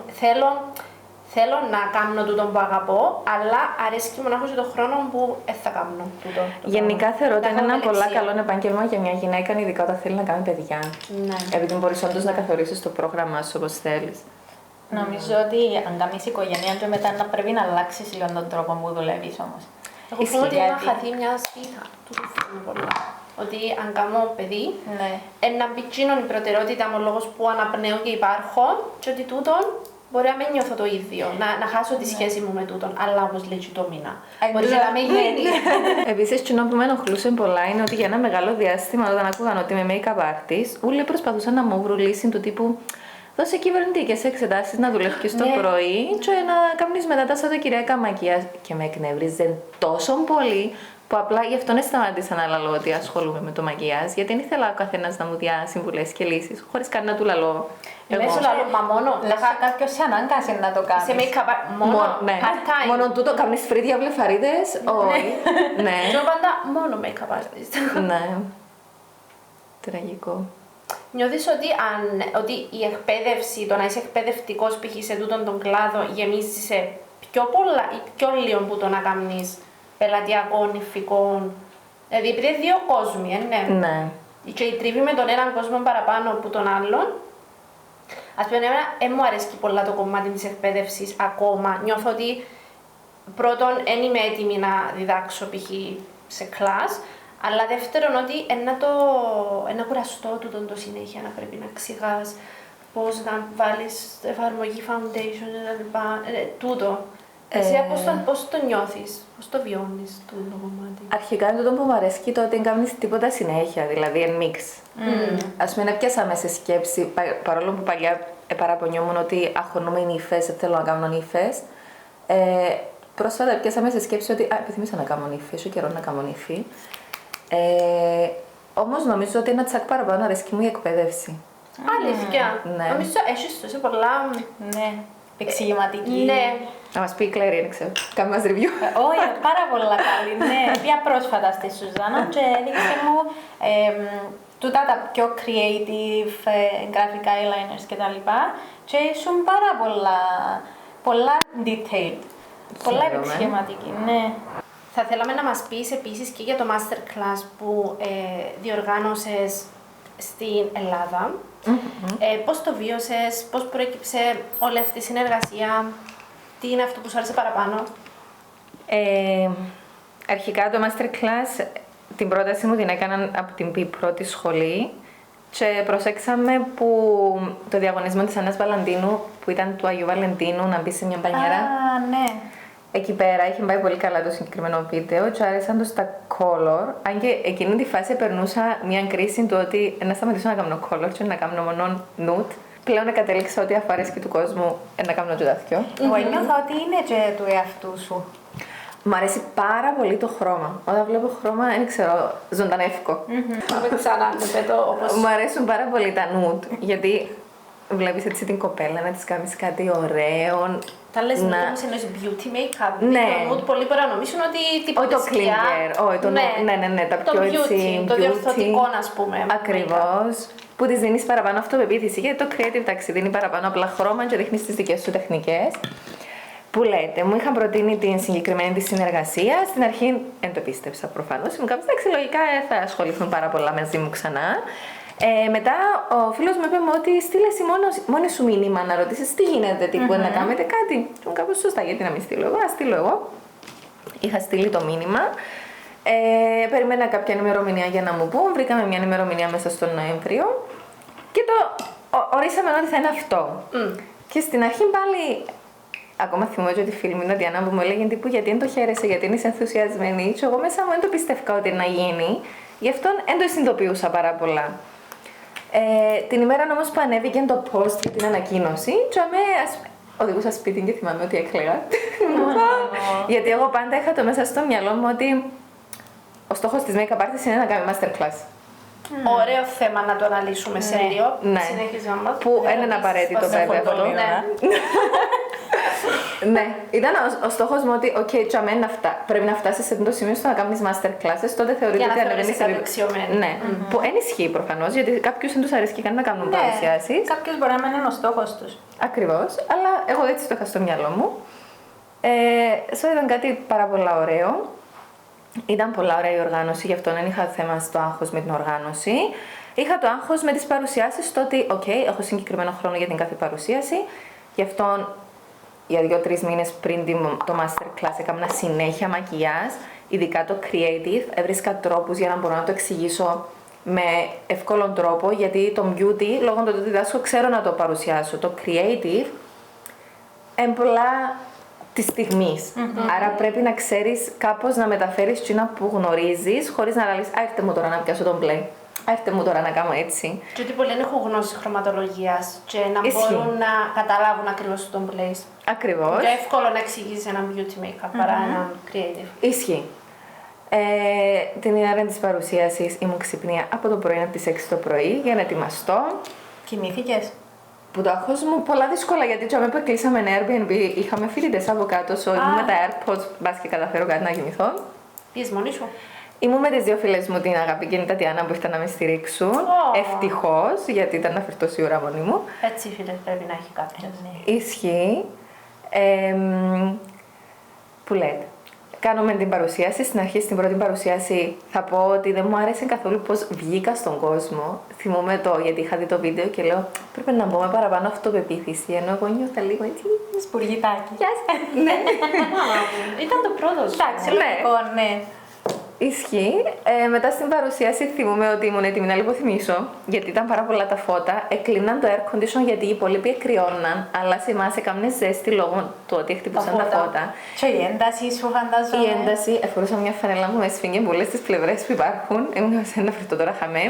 θέλω να κάνω τούτο που αγαπώ, αλλά αρέσκει μου να έχω και τον χρόνο που δεν θα κάνω τούτο. Γενικά θεωρώ ότι είναι ένα πολύ καλό επάγγελμα για μια γυναίκα, ειδικά όταν θέλει να κάνει παιδιά. Ναι. Επειδή μπορείς όντως να καθορίσεις το πρόγραμμά σου όπως θέλεις. Νομίζω ότι αν κάνεις οικογένεια και μετά να πρέπει να αλλάξεις λίγο τον τρόπο που δουλεύεις όμως. Εγώ θέλω ότι να χαθεί μια σπίθα. Τούτο θέλω πολλά. Ότι αν κάνω παιδί, να μπει εκείνον η προτεραιότητα μου λόγος που αναπνέω και υπάρχω και ότι τούτον μπορεί να μην νιώθω το ίδιο, να χάσω τη σχέση μου με τούτον, αλλά όπως λέει και το μήνα. Μπορεί να μην γίνει. Επίσης, κοινό που με ενοχλούσε πολλά είναι ότι για ένα μεγάλο διάστημα, όταν άκουγαν ότι είμαι make-up artist, όλοι προσπαθούσαν να μου βρουν λύση του τύπου δώσε κυβερνητικές εξετάσεις να δουλεύεις το πρωί και να κάνεις μετά τα Σαββατοκυριακά μακιάζ. Και με εκνεύριζε τόσο πολύ που απλά γι' αυτό σταμάτησα να λαλώ ότι ασχολούμαι με το μακιάζ, γιατί δεν ήθελα ο καθένας να μου διά συμβουλές και λύσεις, χωρίς καν να του λαλώ. Μέσα λαλώ, μα μόνο. Κάποιος σε ανάγκασε να το κάνεις. Σε make-up, μόνο part-time. Μόνο τούτο, κάνεις free διαβλεφαρίδες, όχι. Ναι. Και πάντα μόνο make-up artist. Ναι. Τραγικό. Νιώθεις ότι η εκπαίδευση, το να είσαι εκπαιδευτικός π.χ. σε τούτον τον κλάδο γεμίζει σε πιο πολλά ή πιο λίγο που το να κάνεις πελατειακών, υφικών. Δηλαδή, επειδή είναι δύο κόσμοι, ναι. Και η τριβή με τον έναν κόσμο παραπάνω από τον άλλον. Ας πούμε, εμένα μου αρέσει πολλά το κομμάτι της εκπαίδευσης ακόμα. Νιώθω ότι πρώτον, δεν είμαι έτοιμη να διδάξω π.χ. σε κλάσ. Αλλά δεύτερον, ότι ένα κουραστό τούτο το συνέχεια να πρέπει να εξηγάς πώς να βάλεις εφαρμογή foundation κτλ. Τούτο. Εσύ πώς το νιώθεις, πώς το βιώνεις τούτο κομμάτι. Αρχικά είναι τούτο που μου αρέσει το ότι δεν κάνεις τίποτα συνέχεια, δηλαδή εν μίξ. Ας πούμε, πιάσαμε σε σκέψη, παρόλο που παλιά παραπονιόμουν ότι αγχωνούμε νύφες, δεν θέλω να κάνω νύφες. Πρόσφατα πιάσαμε σε σκέψη ότι επιθυμήσα να κάνω νύφη, έχω καιρό να κάνω νύφη. Όμως νομίζω ότι ένα τσακ παραπάνω αρέσκει μου η εκπαίδευση. Αλήθεια. Ναι. Νομίζω έχεις τόσο πολλά. Ναι. Εξηγηματική. Ναι. Να μας πει η Κλέρι, δεν ξέρω. Κάμε μας review. Όχι, πάρα πολλά καλή. Ναι, πήγα πρόσφατα στη Σουζάνα και έδειξε μου τούτα τα πιο creative graphic eyeliners κτλ. Και ήσουν πάρα πολλά detailed. Πολλά επεξηγηματική, ναι. Θα θέλαμε να μας πεις επίσης και για το masterclass που διοργάνωσες στην Ελλάδα. Πώς το βίωσες, πώς προέκυψε όλη αυτή η συνεργασία, τι είναι αυτό που σου άρεσε παραπάνω. Αρχικά το masterclass, την πρόταση μου την έκαναν από την πρώτη σχολή και προσέξαμε που το διαγωνισμό της Άννας Βαλαντίνου, που ήταν του Αγίου Βαλεντίνου, να μπει σε μια μπανιέρα. Ναι. Εκεί πέρα είχε πάει πολύ καλά το συγκεκριμένο βίντεο και άρεσαν το στα color. Αν και εκείνη τη φάση περνούσα μια κρίση του ότι να σταματήσω να κάνω color και να κάνω μόνο nude. Πλέον κατέληξα ότι αφού αρέσκει του κόσμου να κάνω και δάθκιο. Εγώ νιώθω ότι είναι και του εαυτού σου. Μου αρέσει πάρα πολύ το χρώμα. Όταν βλέπω χρώμα, δεν ξέρω, ζωντανεύκω. Ξανά, όπως... Μου αρέσουν πάρα πολύ τα nude, γιατί βλέπεις έτσι την κοπέλα να της κάνεις κάτι ωραίο. Τα λες nude όμως εννοείς beauty make-up. Ναι. Το nude πολύ μπορεί να νομίζουν ότι τίποτε Όχι το clear, όχι το ναι, τα πιο έτσι το διορθωτικό, ας πούμε. Ακριβώς. Που της δίνεις παραπάνω αυτοπεποίθηση, γιατί το creative τάξη δίνει παραπάνω απλά χρώμα και δείχνεις τις δικές σου τεχνικές. Που λέτε, μου είχαν προτείνει την συγκεκριμένη τη συνεργασία. Στην αρχή δεν το πίστεψα προφανώς. Μου κάπως εντάξει, λογικά θα ασχοληθούν πάρα πολλά μαζί μου ξανά. Μετά ο φίλος μου είπε ότι στείλε εσύ μόνη σου μήνυμα να ρωτήσεις τι γίνεται, τι να κάνετε κάτι. Και μου κάπως σωστά, γιατί να μην στείλω εγώ, να στείλω εγώ. Είχα στείλει το μήνυμα. Περίμενα κάποια ημερομηνία για να μου πούν. Βρήκαμε μια ημερομηνία μέσα στον Νοέμβριο και ορίσαμε ότι θα είναι αυτό. Και στην αρχή πάλι. Ακόμα θυμάμαι ότι τη φίλη μου, η Διάννα, που μου έλεγε τύπου γιατί δεν το χαίρεσαι, γιατί είσαι ενθουσιασμένη. Και εγώ μέσα μου δεν το πιστεύω ότι να γίνει. Γι' αυτό δεν το συνειδητοποιούσα πάρα πολλά. Την ημέρα όμως που ανέβηκε το post για την ανακοίνωση, και οδηγούσα σπίτι και θυμάμαι ότι έκλαιγα. Γιατί εγώ πάντα είχα το μέσα στο μυαλό μου ότι ο στόχος της make-up artist είναι να κάνει masterclass. Ωραίο θέμα να το αναλύσουμε σέριο. Ναι. Συνεχίζουμε. Που είναι απαραίτητο βέβαια αυτό. Ναι, ήταν ο στόχος μου ότι, πρέπει να φτάσεις σε αυτό το σημείο στο να κάνεις masterclasses, τότε θεωρείται ότι ανεβαίνεις σε καταξιωμένη. Ναι, που δεν ισχύει προφανώς, γιατί κάποιους δεν τους αρέσει καν να κάνουν παρουσιάσεις. Κάποιος μπορεί να είναι ο στόχος τους. Ακριβώς, αλλά εγώ έτσι το είχα στο μυαλό μου. Ήταν κάτι πάρα πολλά ωραίο. Ήταν πολλά ωραία η οργάνωση, γι' αυτό δεν είχα θέμα στο άγχος με την οργάνωση. Είχα το άγχος με τις παρουσιάσεις, στο ότι, έχω συγκεκριμένο χρόνο για την κάθε παρουσίαση, γι' αυτό για 2-3 μήνες πριν το masterclass έκανα συνέχεια μακιγιάζ, ειδικά το creative. Έβρισκα τρόπους για να μπορώ να το εξηγήσω με εύκολο τρόπο, γιατί το beauty, λόγω του ότι διδάσκω, ξέρω να το παρουσιάσω. Το creative είναι πολλά της στιγμής. Άρα πρέπει να ξέρεις κάπως να μεταφέρεις τσίνα που γνωρίζεις, χωρίς να λες «Έρθε μου τώρα να πιάσω τον play». Έρθε μου τώρα να κάνω έτσι. Και ότι πολλοί έχουν γνώση χρωματολογίας και να μπορούν να καταλάβουν ακριβώς τον place. Ακριβώς. Και εύκολο να εξηγήσει ένα beauty make-up παρά ένα creative. Ισχύει. Την ημέρα της παρουσίασης ήμουν ξυπνία από το πρωί, από τις 6 το πρωί, για να ετοιμαστώ. Κοιμήθηκες? Που το άγχος μου πολλά δύσκολα, γιατί τσάμε που κλείσαμε ένα Airbnb, είχαμε φίλητες από κάτω, ήμουν με τα AirPods, μπας και καταφέρω κάτι να κοιμηθώ. Πήγες μόνη σου? Ήμουν με τις δύο φίλες μου, την Αγάπη και την Τατιάνα, που ήρθαν να με στηρίξουν. Ευτυχώς, γιατί ήταν να φερθώ σίγουρα μόνη μου. Έτσι, φίλε, πρέπει να έχει κάποιος. Ισχύει. Που λέτε. Κάνουμε την παρουσίαση. Στην αρχή, στην πρώτη παρουσίαση, θα πω ότι δεν μου άρεσε καθόλου πώς βγήκα στον κόσμο. Θυμούμαι γιατί είχα δει το βίντεο και λέω πρέπει να μπω με παραπάνω αυτοπεποίθηση. Ενώ εγώ νιώθα λίγο έτσι. Σπουργητάκι. Γεια σας. Ναι. Ήταν το πρώτο σου. Εντάξει, λογικό, ναι. Ισχύει. Μετά στην παρουσίαση θυμούμαι ότι ήμουν έτοιμη να λιποθυμίσω, γιατί ήταν πάρα πολλά τα φώτα. Εκλείναν το air condition γιατί οι υπόλοιποι εκκριώναν, αλλά σε εμάς έκαμνε ζέστη λόγω του ότι χτυπούσαν τα φώτα. Και η ένταση σου φαντάζομαι. Η ένταση, εφορούσα μια φανέλα μου με σφίγγε από όλες τις πλευρές που υπάρχουν. Ήμουν σε ένα φερτό τώρα χαμέ.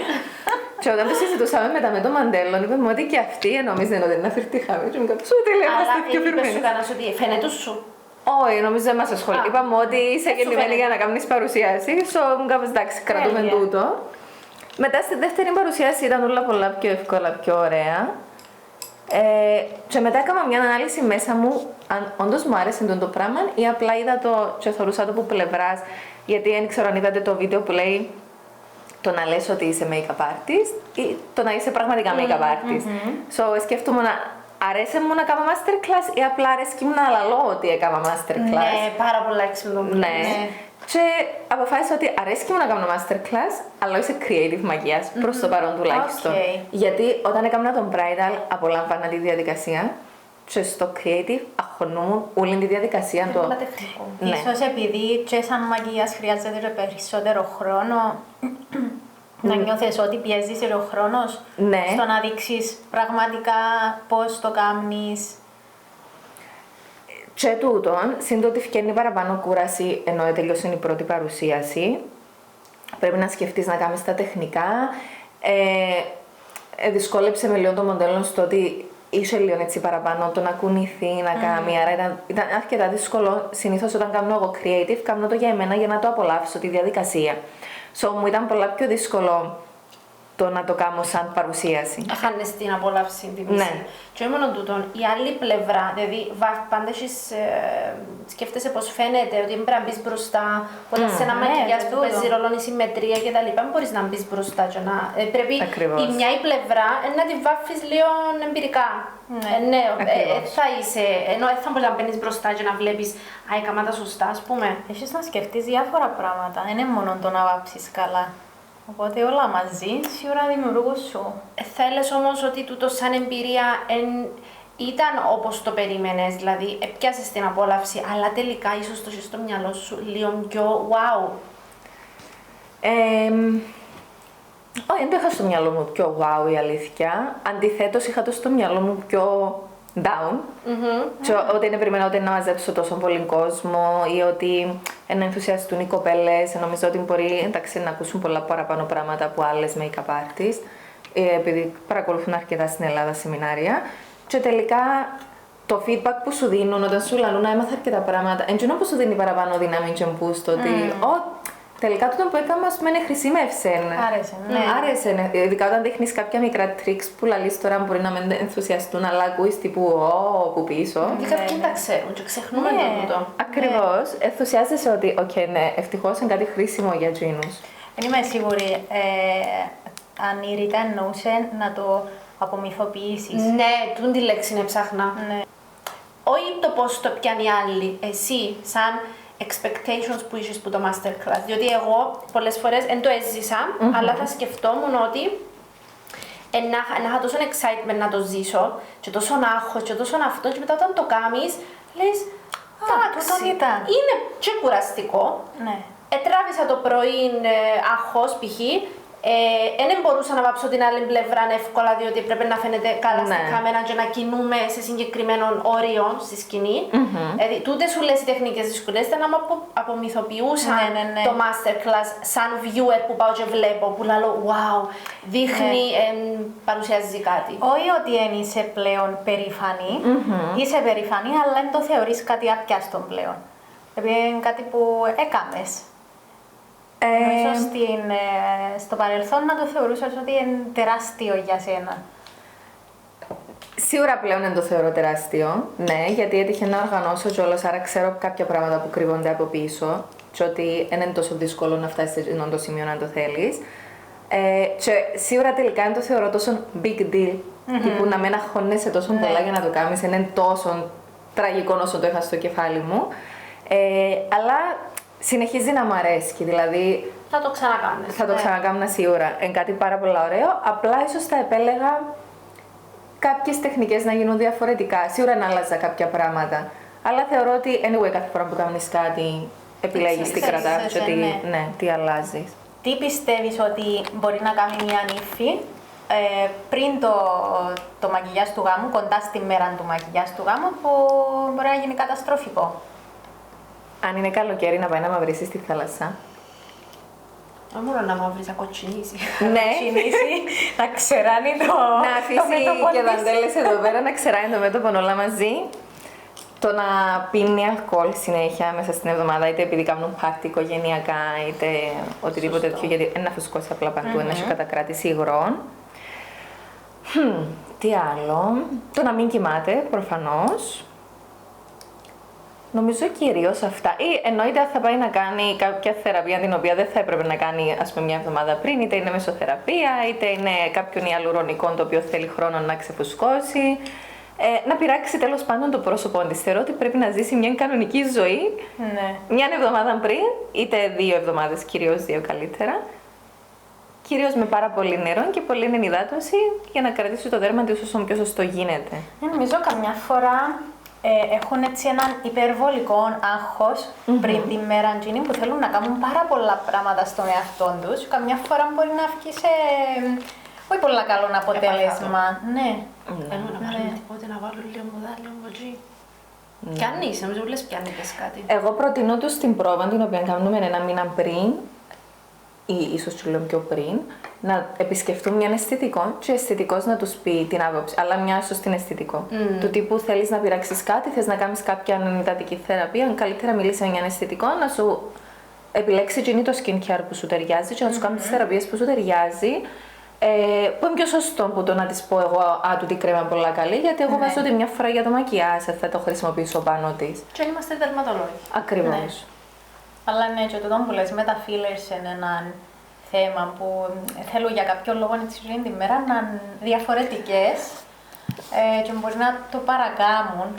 Και όταν το συζητούσαμε μετά με το μαντέλο, είπαμε ότι και αυτοί νόμιζαν ότι είναι φερτή χαμέ. Και μου είπαν, σου τελειώναστε πιο πυρμένες. Αλλά είπες σου κανένας ότι φαίνεται σου. Όχι, νομίζω δεν μας ασχολεί. Είπαμε ότι είσαι γεννημένη για να κάνεις παρουσίαση, μου κάπως εντάξει, κρατούμε τούτο. Μετά στη δεύτερη παρουσίαση ήταν όλα πολλά πιο εύκολα, πιο ωραία. Και μετά έκανα μια ανάλυση μέσα μου, αν όντως μου άρεσε το πράγμα ή απλά είδα το και θεωρούσα το από πλευράς, γιατί δεν ξέρω αν είδατε το βίντεο που λέει το να λες ότι είσαι make-up artist ή το να είσαι πραγματικά make-up artist. So σκέφτομαι αρέσει μου να κάνω masterclass ή απλά αρέσει μου να λαλώ ότι έκανα masterclass. Ναι, πάρα πολλά έξυπνο. Ναι. Και αποφάσισα ότι αρέσει μου να κάνω masterclass, αλλά είσαι creative μαγείας, προς το παρόν τουλάχιστον. Γιατί όταν έκανα τον bridal, απολάμβανα τη διαδικασία και στο creative αγχωνούμουν όλη τη διαδικασία. Ίσως επειδή και σαν μαγείας χρειάζεται περισσότερο χρόνο, να νιώθεις ότι πιέζεις ο χρόνος στο να δείξεις πραγματικά πώς το κάνεις. Και τούτον, σύντοτε φτιάχνει παραπάνω κούραση ενώ τελειώσει η πρώτη παρουσίαση. Πρέπει να σκεφτείς να κάνεις τα τεχνικά. Δυσκόλεψε με λίγο το μοντέλο στο ότι είσαι λίγο έτσι παραπάνω το να κουνηθεί, να κάνει. Άρα ήταν αρκετά δύσκολο. Συνήθως όταν κάνω εγώ creative, κάνω το για εμένα για να το απολαύσω τη διαδικασία. So μου ήταν πολλά πιο δύσκολο το να το κάνω σαν παρουσίαση. Χάνεις την απόλαυση, τη μισή. Ναι. Και μόνο τούτον, η άλλη πλευρά, δηλαδή πάντα σκέφτεσαι πως φαίνεται ότι δεν πρέπει να μπεις μπροστά, όταν σε ένα μακιγιάζ που παίζει ρόλο η συμμετρία και τα λοιπά, δεν μπορείς να μπεις μπροστά και να... πρέπει η μια η πλευρά να τη βάφεις λίγο εμπειρικά. Ναι, θα είσαι, ενώ θα μπορείς να μπαίνεις μπροστά και να βλέπεις έκανα τα σωστά, ας πούμε. Έχεις να σκεφτείς διάφορα πράγματα, δεν είναι μόνο το να βάψεις καλά. Οπότε όλα μαζί σίγουρα δημιουργούν σου. Θα έλεγες όμως ότι τούτο σαν εμπειρία ήταν όπως το περίμενες, δηλαδή έπιασες την απόλαυση, αλλά τελικά ίσως το έχεις στο μυαλό σου λίγο πιο wow. Όχι, δεν το είχα στο μυαλό μου πιο wow η αλήθεια. Αντιθέτως είχα το στο μυαλό μου πιο down. Και ότι δεν περίμενα ότι να μαζέψω τόσο πολύ κόσμο ή ότι να ενθουσιαστούν οι κοπέλες. Νομίζω ότι μπορεί εντάξει, να ακούσουν πολλά παραπάνω πράγματα από άλλες make-up artists, επειδή παρακολουθούν αρκετά στην Ελλάδα σεμινάρια. Και τελικά το feedback που σου δίνουν όταν σου λαλούν να έμαθα αρκετά πράγματα, εντζήνω που σου δίνει παραπάνω δύναμη και boost ότι τελικά τούτο που έκανα, ας πούμε, χρησιμεύσε. Άρεσε, ναι. Άρεσε, ειδικά όταν δείχνεις κάποια μικρά tricks που λαλείς τώρα μπορεί να μην ενθουσιαστούν, αλλά ακούεις τύπου που πίσω. Και κάποιοι τα ξέρουν και ξεχνούμε το τούτο. Ακριβώς, ενθουσιάζεσαι ότι, ναι, ευτυχώς είναι κάτι χρήσιμο για τζίνους. Δεν είμαι σίγουρη αν η Ρίτα εννοούσε να το απομυθοποιήσεις. Ναι, τούν τη λέξη είναι ψάχνα. Ναι. Όχι το πώς το πιάνει οι άλλοι, εσύ, σαν expectations που είσαι που το masterclass. Διότι εγώ πολλές φορές δεν το έζησα, αλλά θα σκεφτόμουν ότι να είχα τόσο excitement να το ζήσω και τόσο άγχος και τόσο αυτό και μετά όταν το κάνεις, λες, εντάξει, είναι και κουραστικό. Ναι. Τράβησα το πρωί άγχος π.χ. Δεν μπορούσα να βάψω την άλλη πλευρά εύκολα, διότι πρέπει να φαίνεται καλά στην κάμερα και να κινούμε σε συγκεκριμένων όριων στη σκηνή. Δηλαδή, τούτες σου λες οι τεχνικές δυσκολίες ήταν να μου απομυθοποιούσαν το masterclass σαν viewer που πάω και βλέπω, που λέω wow, δείχνει, παρουσιάζει κάτι. Όχι ότι δεν είσαι πλέον περήφανη, είσαι περήφανη, αλλά δεν το θεωρείς κάτι απιάστον πλέον. Επειδή είναι κάτι που έκαμες. Νομίζω στο παρελθόν να το θεωρούσες ότι είναι τεράστιο για σένα. Σίγουρα πλέον δεν το θεωρώ τεράστιο, ναι, γιατί έτυχε να οργανώσω κιόλας, άρα ξέρω κάποια πράγματα που κρύβονται από πίσω και ότι δεν είναι τόσο δύσκολο να φτάσεις σε το σημείο να το θέλεις. Και σίγουρα τελικά δεν το θεωρώ τόσο big deal, τύπου να μην αγχώνεσαι τόσο πολλά για να το κάνεις, δεν είναι τόσο τραγικό όσο το είχα στο κεφάλι μου. Αλλά συνεχίζει να μου αρέσει, δηλαδή Θα το ξανακάνεις. θα το ξανακάμνα σίγουρα. Είναι κάτι πάρα πολύ ωραίο, απλά ίσως θα επέλεγα κάποιες τεχνικές να γίνουν διαφορετικά. Σίγουρα να άλλαζα κάποια πράγματα. Αλλά θεωρώ ότι anyway, κάθε φορά που κάνεις κάτι, επιλέγεις τι κρατάς και τι αλλάζεις. Τι πιστεύεις ότι μπορεί να κάνει μια νύφη πριν το μακιγιάζ του γάμου, κοντά στη μέρα του μακιγιάζ του γάμου, που μπορεί να γίνει καταστροφικό? Αν είναι καλοκαίρι, να πάει να μαυρίσει στη θάλασσα. Δεν μπορώ να μαυρίσει, να κοτσινίσει. Ναι. Να ξεράνει να αφήσει και δαντέλες εδώ πέρα, να ξεράνει το μέτωπο όλα μαζί. Το να πίνει αλκοόλ συνέχεια μέσα στην εβδομάδα, είτε επειδή κάνουν πάρτι οικογενειακά, είτε οτιδήποτε τέτοιο, γιατί είναι να φουσκώσει απλά παντού, να έχει κατακράτηση υγρών. Τι άλλο. Το να μην κοιμάται, προφανώς. Νομίζω κυρίως αυτά. Ή εννοείται θα πάει να κάνει κάποια θεραπεία την οποία δεν θα έπρεπε να κάνει, ας πούμε, μια εβδομάδα πριν, είτε είναι μεσοθεραπεία, είτε είναι κάποιον ιαλουρονικό το οποίο θέλει χρόνο να ξεφουσκώσει. Να πειράξει τέλος πάντων το πρόσωπο της. Θεωρώ ότι πρέπει να ζήσει μια κανονική ζωή, μια εβδομάδα πριν, είτε 2 εβδομάδες, κυρίως 2 καλύτερα. Κυρίως με πάρα πολύ νερό και πολύ ενυδάτωση για να κρατήσει το δέρμα της όσο πιο σωστό γίνεται. Νομίζω καμιά φορά έχουν έτσι έναν υπερβολικό άγχος πριν τη μέρα εκείνη που θέλουν να κάνουν πάρα πολλά πράγματα στον εαυτό τους. Καμιά φορά μπορεί να βγει σε όχι πολύ καλό αποτέλεσμα. Ναι. Θέλουμε να βάλουμε τίποτε, να βάλω λίγο μουδά, λίγο μοτζί. Πιάνεις, νομίζω λες πιάνεις κάτι. Εγώ προτείνω τους στην πρόβα την οποία κάνουμε 1 μήνα πριν ή ίσως και λίγο πιο πριν, να επισκεφτούν μια αισθητικό και ο αισθητικός να τους πει την άποψη, αλλά μια σωστή αισθητικό. Του τύπου θέλεις να πειράξεις κάτι, θες να κάνεις κάποια ανενυδατική θεραπεία, καλύτερα μιλήσει με μια αισθητικό να σου επιλέξει εκείνη το skincare που σου ταιριάζει και να σου κάνει τις θεραπείες που σου ταιριάζει. Που είναι πιο σωστό που το να της πω εγώ τούτη κρέμα πολλά καλή, γιατί εγώ βάζω ότι μια φορά για το μακιάζ θα το χρησιμοποιήσω πάνω της. Και είμαστε δερματολόγοι. Ακριβώς. Αλλά ναι, και το που λες με τα fillers είναι ένα θέμα που θέλω για κάποιο λόγο έτσι ζωή τη μέρα να είναι διαφορετικές και μπορεί να το παρακάμουν.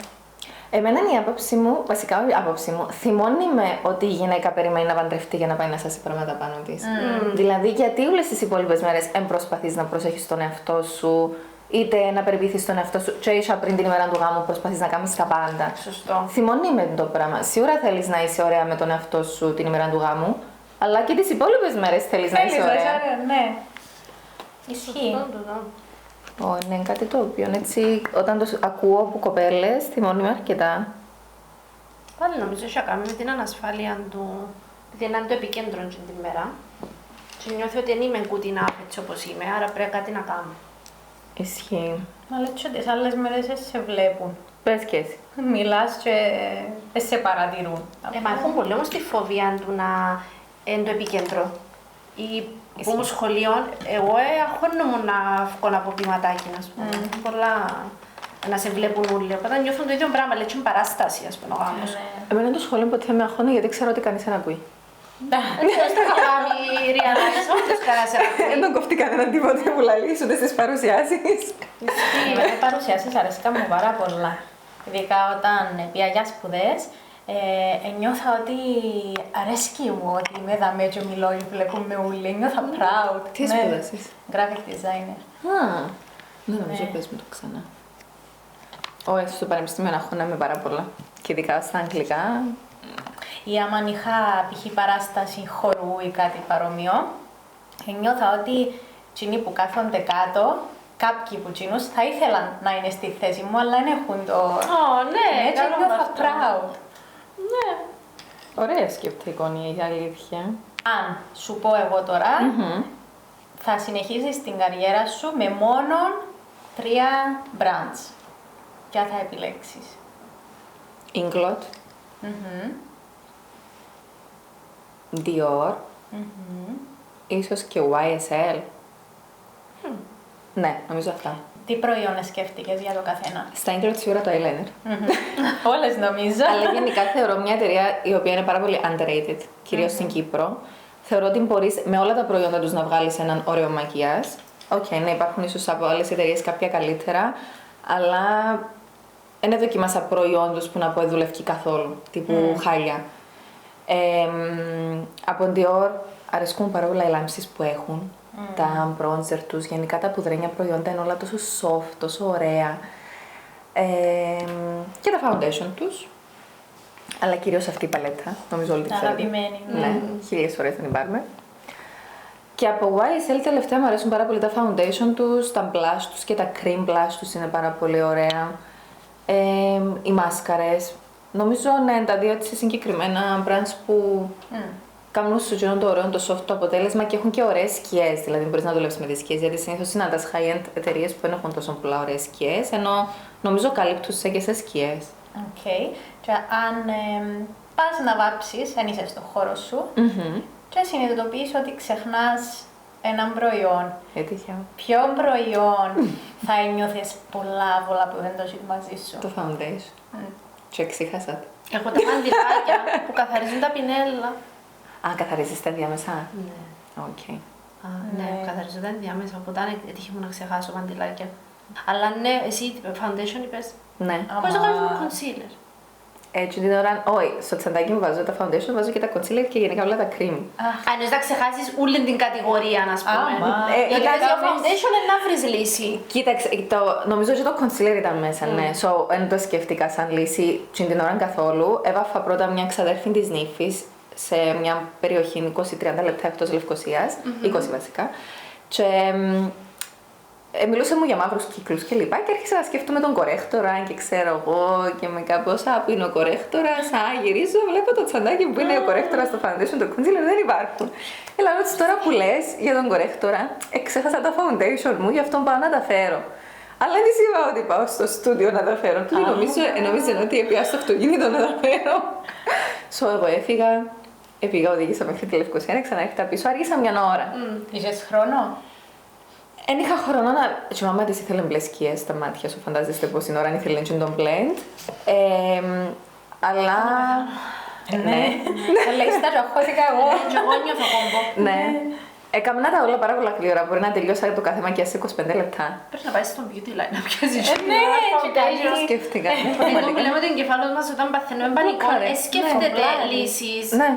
Εμένα η άποψη μου, βασικά η άποψη μου, θυμώνει με ότι η γυναίκα περιμένει να παντρευτεί για να πάει να σάσει πράγματα πάνω της. Δηλαδή, γιατί όλες τις υπόλοιπες μέρες δεν προσπαθείς να προσέχεις τον εαυτό σου, είτε να περιποιηθείς τον εαυτό σου, και ίσα πριν την ημέρα του γάμου προσπαθείς να κάνεις τα πάντα. Σωστό. Θυμώνει με το πράγμα. Σίγουρα θέλεις να είσαι ωραία με τον εαυτό σου την ημέρα του γάμου, αλλά και τις υπόλοιπες μέρες θέλεις να είσαι ωραία. Ναι. Ισχύει. Ναι, είναι κάτι το οποίο έτσι, όταν το ακούω από κοπέλες, θυμώνει με αρκετά. Πάλι νομίζω έχει να κάνει με την ανασφάλεια του, επειδή είναι το επικέντρο την μέρα. Και νιώθει ότι δεν είμαι good enough έτσι όπως είμαι, άρα πρέπει κάτι να κάνω. Ισχύει. Μα λέτε ότι τις άλλες μέρες δεν σε βλέπουν. Πες και εσύ. Μιλάς και δεν σε παρατηρούν. Μα έχουν πολύ όμως τη φοβία του να είναι το επίκεντρο. Ή που μου σχολείων, εγώ αγχώνομαι να βγω από ποιηματάκι, ας πούμε. Πολλά να σε βλέπουν όλοι. Οπότε νιώθουν το ίδιο πράγμα, λέει και είναι παράσταση, ας πούμε, ο γάμος. Εμένα το σχολείο ποτέ με αγχώνει γιατί ξέρω ότι κανείς δεν ακούει. Πώς το κάνει η realize, όντως κανένας δεν ακούει. Δεν τον κοφτεί κανέναν τίποτα που λαλείς ούτε στις παρουσιάσεις. Οι παρουσιάσεις αρέσκαν μου πάρα πολλά. Ειδικά όταν πήγα για σπουδές, νιώθα ότι αρέσκει μου ότι είμαι εδώ και μιλώ και βλέπουμε όλοι. Νιώθα proud. Τι σπουδάσεις? Graphic designer. Δεν νομίζω, πες μου το ξανά. Όχι, στο πανεπιστήμιο αγχώναμε πάρα πολλά. Και ειδικά στα αγγλικά. Ή άμα είχα π.χ. παράσταση χορού ή κάτι παρόμοιο, νιώθα ότι εκείνοι που κάθονται κάτω, κάποιοι που τσινούς θα ήθελαν να είναι στη θέση μου, αλλά δεν έχουν το... Ναι, Έτσι νιώθα proud. Ναι. Ωραία σκέφτη εικόνη, η αλήθεια. Αν σου πω εγώ τώρα, θα συνεχίσεις την καριέρα σου με μόνο 3 brands. Ποια θα επιλέξεις? Inglot, Dior, ίσως και YSL. Ναι, νομίζω αυτά. Τι προϊόν σκέφτηκες για το καθένα? Στα intro της ώρα το eyeliner. Όλες νομίζω. Αλλά γενικά θεωρώ μια εταιρεία η οποία είναι πάρα πολύ underrated, κυρίως στην Κύπρο. Θεωρώ ότι μπορείς με όλα τα προϊόντα τους να βγάλεις έναν ωραίο μακιγιάζ. Οκ, ναι, υπάρχουν ίσως από άλλες εταιρείες κάποια καλύτερα, αλλά δεν δοκιμάσα προϊόν τους που να πω δουλεύει καθόλου, τύπου χάλια. Από Dior αρέσκουν πάρα πολλά οι λάμψεις που έχουν, τα bronzer τους, γενικά τα πουδρένια προϊόντα είναι όλα τόσο soft, τόσο ωραία. Και τα foundation τους, αλλά κυρίως αυτή η παλέτα, νομίζω όλοι τη ξέρετε. Αγαπημένη. Ναι, 1000 φορές την πάρουμε. Και από YSL τελευταία μου αρέσουν πάρα πολύ τα foundation τους, τα blush τους και τα cream blush τους είναι πάρα πολύ ωραία. Οι μάσκαρες. Νομίζω να είναι τα δύο έτσι συγκεκριμένα brands που κάνουν σου γίνουν το ωραίο, το soft το αποτέλεσμα και έχουν και ωραίες σκιές. Δηλαδή μπορείς να δουλέψεις με τις σκιές, γιατί συνήθως είναι τα high-end εταιρείες που δεν έχουν τόσο πολλά ωραίες σκιές, ενώ νομίζω καλύπτουν και σε σκιές. Οκ. Και αν πας να βάψεις, αν είσαι στο χώρο σου, και συνειδητοποιείς ότι ξεχνάς έναν προϊόν. Έτυχε. Ποιο προϊόν θα νιώθεις πολλά που δεν το έχεις μαζί σου? Το foundation. Και εξήχασα. Έχω τα μαντιλάκια που καθαρίζουν τα πινέλα. Α, καθαρίζεις τα διάμεσα. Ναι. Οκ. Ναι, καθαρίζω τα διάμεσα, οπότε έτυχε μου να ξεχάσω μαντιλάκια. Αλλά ναι, εσύ foundation είπες. Ναι. Πώς το κάνεις με concealer? Έτσι την ώρα, όχι, στο τσαντάκι μου βάζω τα foundation, βάζω και τα concealer και γενικά όλα τα cream. Εννοείς να ξεχάσεις όλη την κατηγορία, ας πούμε. Γιατί ήταν για foundation είναι να βρεις λύση. Κοίταξε, νομίζω ότι το concealer ήταν μέσα, ναι. Δεν το σκέφτηκα σαν λύση την ώρα καθόλου. Έβαφα πρώτα μια ξαδέρφη της νύφης σε μια περιοχή 20-30 λεπτά εκτός Λευκωσίας, 20 βασικά. Και μιλούσε μου για μαύρους κύκλους και λοιπά και άρχισα να σκέφτομαι τον κορέκτορα και ξέρω εγώ και με κάπως που είναι ο κορέκτορας, γυρίζω, βλέπω το τσαντάκι που είναι ο κορέκτορας στο foundation, το concealer δεν υπάρχουν. Έλα, ρώτησε τώρα που λες για τον κορέκτορα, ξέχασα τα foundation μου, γι' αυτό πάω να τα φέρω. Αλλά δεν της είπα ότι πάω στο στούντιο να τα φέρω. Του νομίζω ότι πήγα στο αυτοκίνητο να τα φέρω. Εγώ έφυγα, οδήγησα μέχρι τη Λευκοσία, να ξαναέρχεται πίσω, άργησα μια ώρα. Είχες χρόνο? Εν είχα χρόνο να... Και η μαμά της ήθελε μπλε σκιές στα μάτια σου, φαντάζεστε πως είναι ώρα, αν ήθελε να τον blend. Αλλά... Ναι. Λέει, σταραχώθηκα εγώ. Και εγώ νιώθω κόμπο. Ναι. Έκανα τα όλα πάρα πολλά γλύωρα. Μπορεί να τελειώσα το κάθε μακιάζ σε 25 λεπτά. Πρέπει να πάει στον beauty line να πιάσεις. Ναι, και Το σκέφτηκα. Εγώ που λέμε ότι ο εγκεφάλος μας όταν παθαίνουμε πανικό, σκέφτεται λύσεις. Ναι.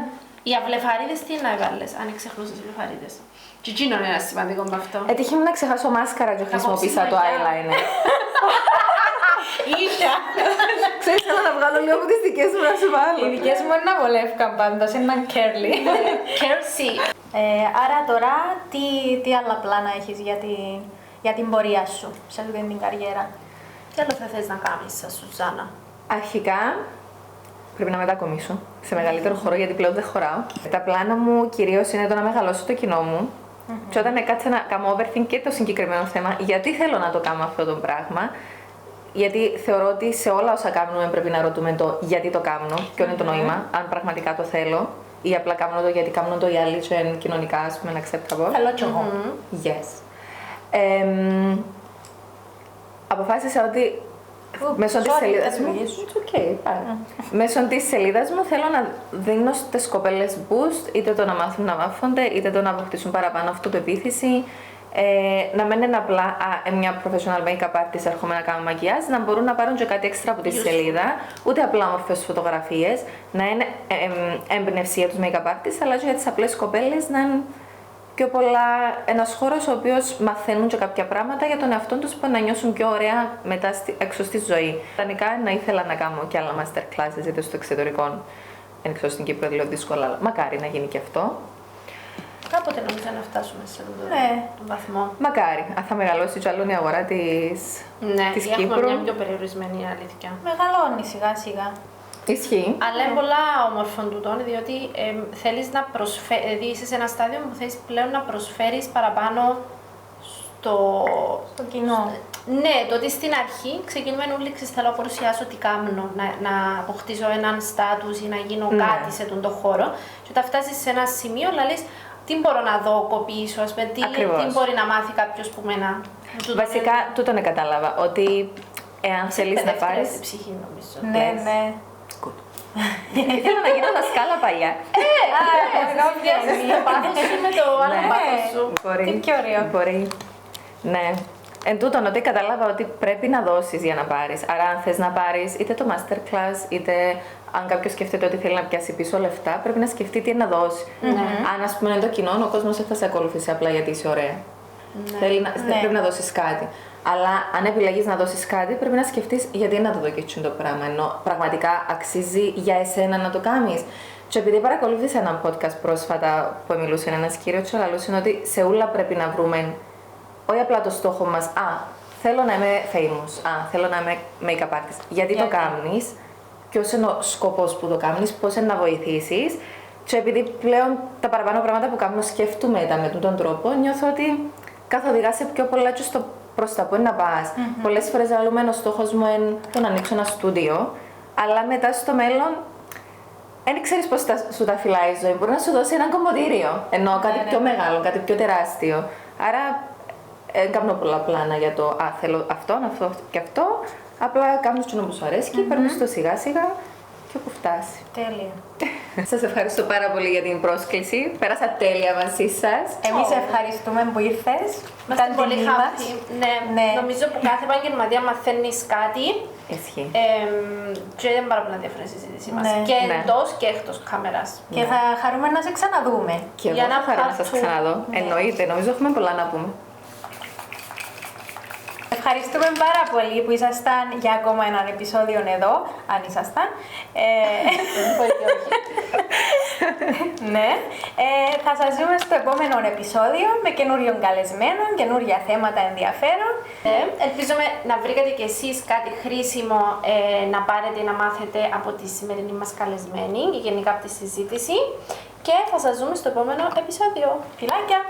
Οι αυλεφαρίδες τι να έβαλες, αν ξεχνούσες τις αυλεφαρίδες? Και εκείνο είναι ένα σημαντικό με αυτό. Έτυχε μου να ξεχάσω μάσκαρα και χρησιμοποίησα το eyeliner. Είχα. Ξέρεις, θέλω να βγάλω λίγο από τις δικές μου να σου βάλω. Οι δικές μου είναι να βολεύκαν πάντως, είναι curly. Κέρσι. Άρα τώρα, τι άλλα πλάνα έχεις για την πορεία σου σε αυτή την καριέρα? Τι άλλο θα θες να κάνεις, Σουζάννα? Αρχικά, πρέπει να μετακομίσω σε μεγαλύτερο χώρο γιατί πλέον δεν χωράω. Τα πλάνα μου κυρίως είναι το να μεγαλώσω το κοινό μου. Και όταν κάτσα να κάνω overthink και το συγκεκριμένο θέμα, γιατί θέλω να το κάνω αυτό το πράγμα. Γιατί θεωρώ ότι σε όλα όσα κάνουμε πρέπει να ρωτούμε το γιατί το κάνω, ποιο είναι το νόημα, αν πραγματικά το θέλω. ή απλά κάνω το γιατί κάνω το οι άλλοι και είναι κοινωνικά, ας πούμε, acceptable. Θέλω κι εγώ. Yes. Αποφάσισα ότι μέσω της σελίδας μου. It's okay, μέσω της σελίδας μου θέλω να δίνω στις κοπέλες boost, είτε το να μάθουν να βάφονται, είτε το να αποκτήσουν παραπάνω αυτοπεποίθηση. Να μην είναι απλά μια professional make-up artist έρχομαι να κάνω μακιάζ, να μπορούν να πάρουν και κάτι έξτρα από τη σελίδα, ούτε απλά όμορφες φωτογραφίες, να είναι έμπνευση για τους make-up artists, αλλά και για τις απλές κοπέλες να είναι πιο πολλά ένας χώρος ο οποίος μαθαίνουν και κάποια πράγματα για τον εαυτό τους που να νιώσουν πιο ωραία μετά έξω στη ζωή. Ιδανικά να ήθελα να κάνω και άλλα master classes είτε στο εξωτερικό, εν ξέρω στην Κύπρο δηλαδή δύσκολα, αλλά μακάρι να γίνει και αυτό. Κάποτε νομίζω να φτάσουμε σε αυτόν τον βαθμό. Μακάρι, αν θα μεγαλώσει κι άλλον η αγορά της Κύπρου. Έχουμε μια πιο περιορισμένη αλήθεια. Μεγαλώνει σιγά σιγά. Ισχύει. Αλλά είναι πολλά όμορφο τούτον, διότι θέλεις να προσφέρεις, δηλαδή είσαι σε ένα στάδιο που θέλεις πλέον να προσφέρεις παραπάνω στο κοινό. Ναι, το ότι στην αρχή ξεκινούμε όλοι θέλω να παρουσιάσω τι κάνω, να αποκτήσω έναν στάτους ή να γίνω κάτι σε τον χώρο. Και όταν φτάσεις σε ένα σημείο να λες τι μπορώ να δω κοπήσω, ας πούμε, τι μπορεί να μάθει κάποιος που μένα. Βασικά, τούτο να κατάλαβα, ότι εάν θέλεις να πάρεις... Στην ψυχή νομίζω. Ναι. Ήθελα να γίνω δασκάλα παλιά. Το πάθος σου με το άλλο πάθος σου. Τι πιο ωραίο. Μπορεί. Ναι. Εν τούτον, ότι κατάλαβα ότι πρέπει να δώσεις για να πάρεις. Άρα, αν θες να πάρεις είτε το masterclass, είτε αν κάποιος σκέφτεται ότι θέλει να πιάσει πίσω λεφτά, πρέπει να σκεφτεί τι είναι να δώσει. Αν, ας πούμε, είναι το κοινό, ο κόσμος δεν θα σε ακολουθήσει απλά γιατί είσαι ωραία. Πρέπει να δώσεις κάτι. Αλλά αν επιλέγεις να δώσεις κάτι, πρέπει να σκεφτείς γιατί να το δοκίσεις το πράγμα. Ενώ πραγματικά αξίζει για εσένα να το κάνεις. Και επειδή παρακολούθησα ένα podcast πρόσφατα που μιλούσε ένας κύριος, είναι ότι σε όλα πρέπει να βρούμε όχι απλά το στόχο μας. Θέλω να είμαι famous. Θέλω να είμαι make-up artist. Γιατί το κάνεις, ποιος είναι ο σκοπός που το κάνεις, πώς είναι να βοηθήσεις. Και επειδή πλέον τα παραπάνω πράγματα που κάνουμε σκέφτομαι με τον τρόπο, νιώθω ότι καθοδηγά σε πιο πολλά και στο προς τα που είναι να πας. Πολλές φορές λέμε ο στόχος μου είναι το να ανοίξω ένα στούντιο, αλλά μετά στο μέλλον δεν ξέρεις πώς σου τα φυλάει η ζωή. Μπορεί να σου δώσει ένα κομμωτήριο, ενώ κάτι πιο μεγάλο, κάτι πιο τεράστιο. Άρα δεν κάνω πολλά πλάνα για το θέλω αυτό και αυτό. Απλά κάνω το που σου αρέσει και παίρνεις το σιγά σιγά και όπου φτάσει. Τέλεια. Σας ευχαριστώ πάρα πολύ για την πρόσκληση. Πέρασα τέλεια μαζί σας. Εμείς ευχαριστούμε που ήρθες. Είμαστε πολύ happy. Ναι. Νομίζω που κάθε επαγγελματία μαθαίνεις κάτι. Ισχύει. Και είναι πάρα πολύ ενδιαφέρον η συζήτησή μας. Και εντός και εκτός κάμερας. Και θα χαρούμε να σε ξαναδούμε. Και εγώ θα χαρώ να σας ξαναδώ. Εννοείται, νομίζω έχουμε πολλά να πούμε. Ευχαριστούμε πάρα πολύ που ήσασταν για ακόμα έναν επεισόδιο εδώ, αν ήσασταν. Ναι. Θα σας δούμε στο επόμενο επεισόδιο με καινούριον καλεσμένο, καινούρια θέματα ενδιαφέρον. Ελπίζουμε να βρήκατε κι εσείς κάτι χρήσιμο να πάρετε ή να μάθετε από τη σημερινή μας καλεσμένη και γενικά από τη συζήτηση. Και θα σας δούμε στο επόμενο επεισόδιο. Φιλάκια!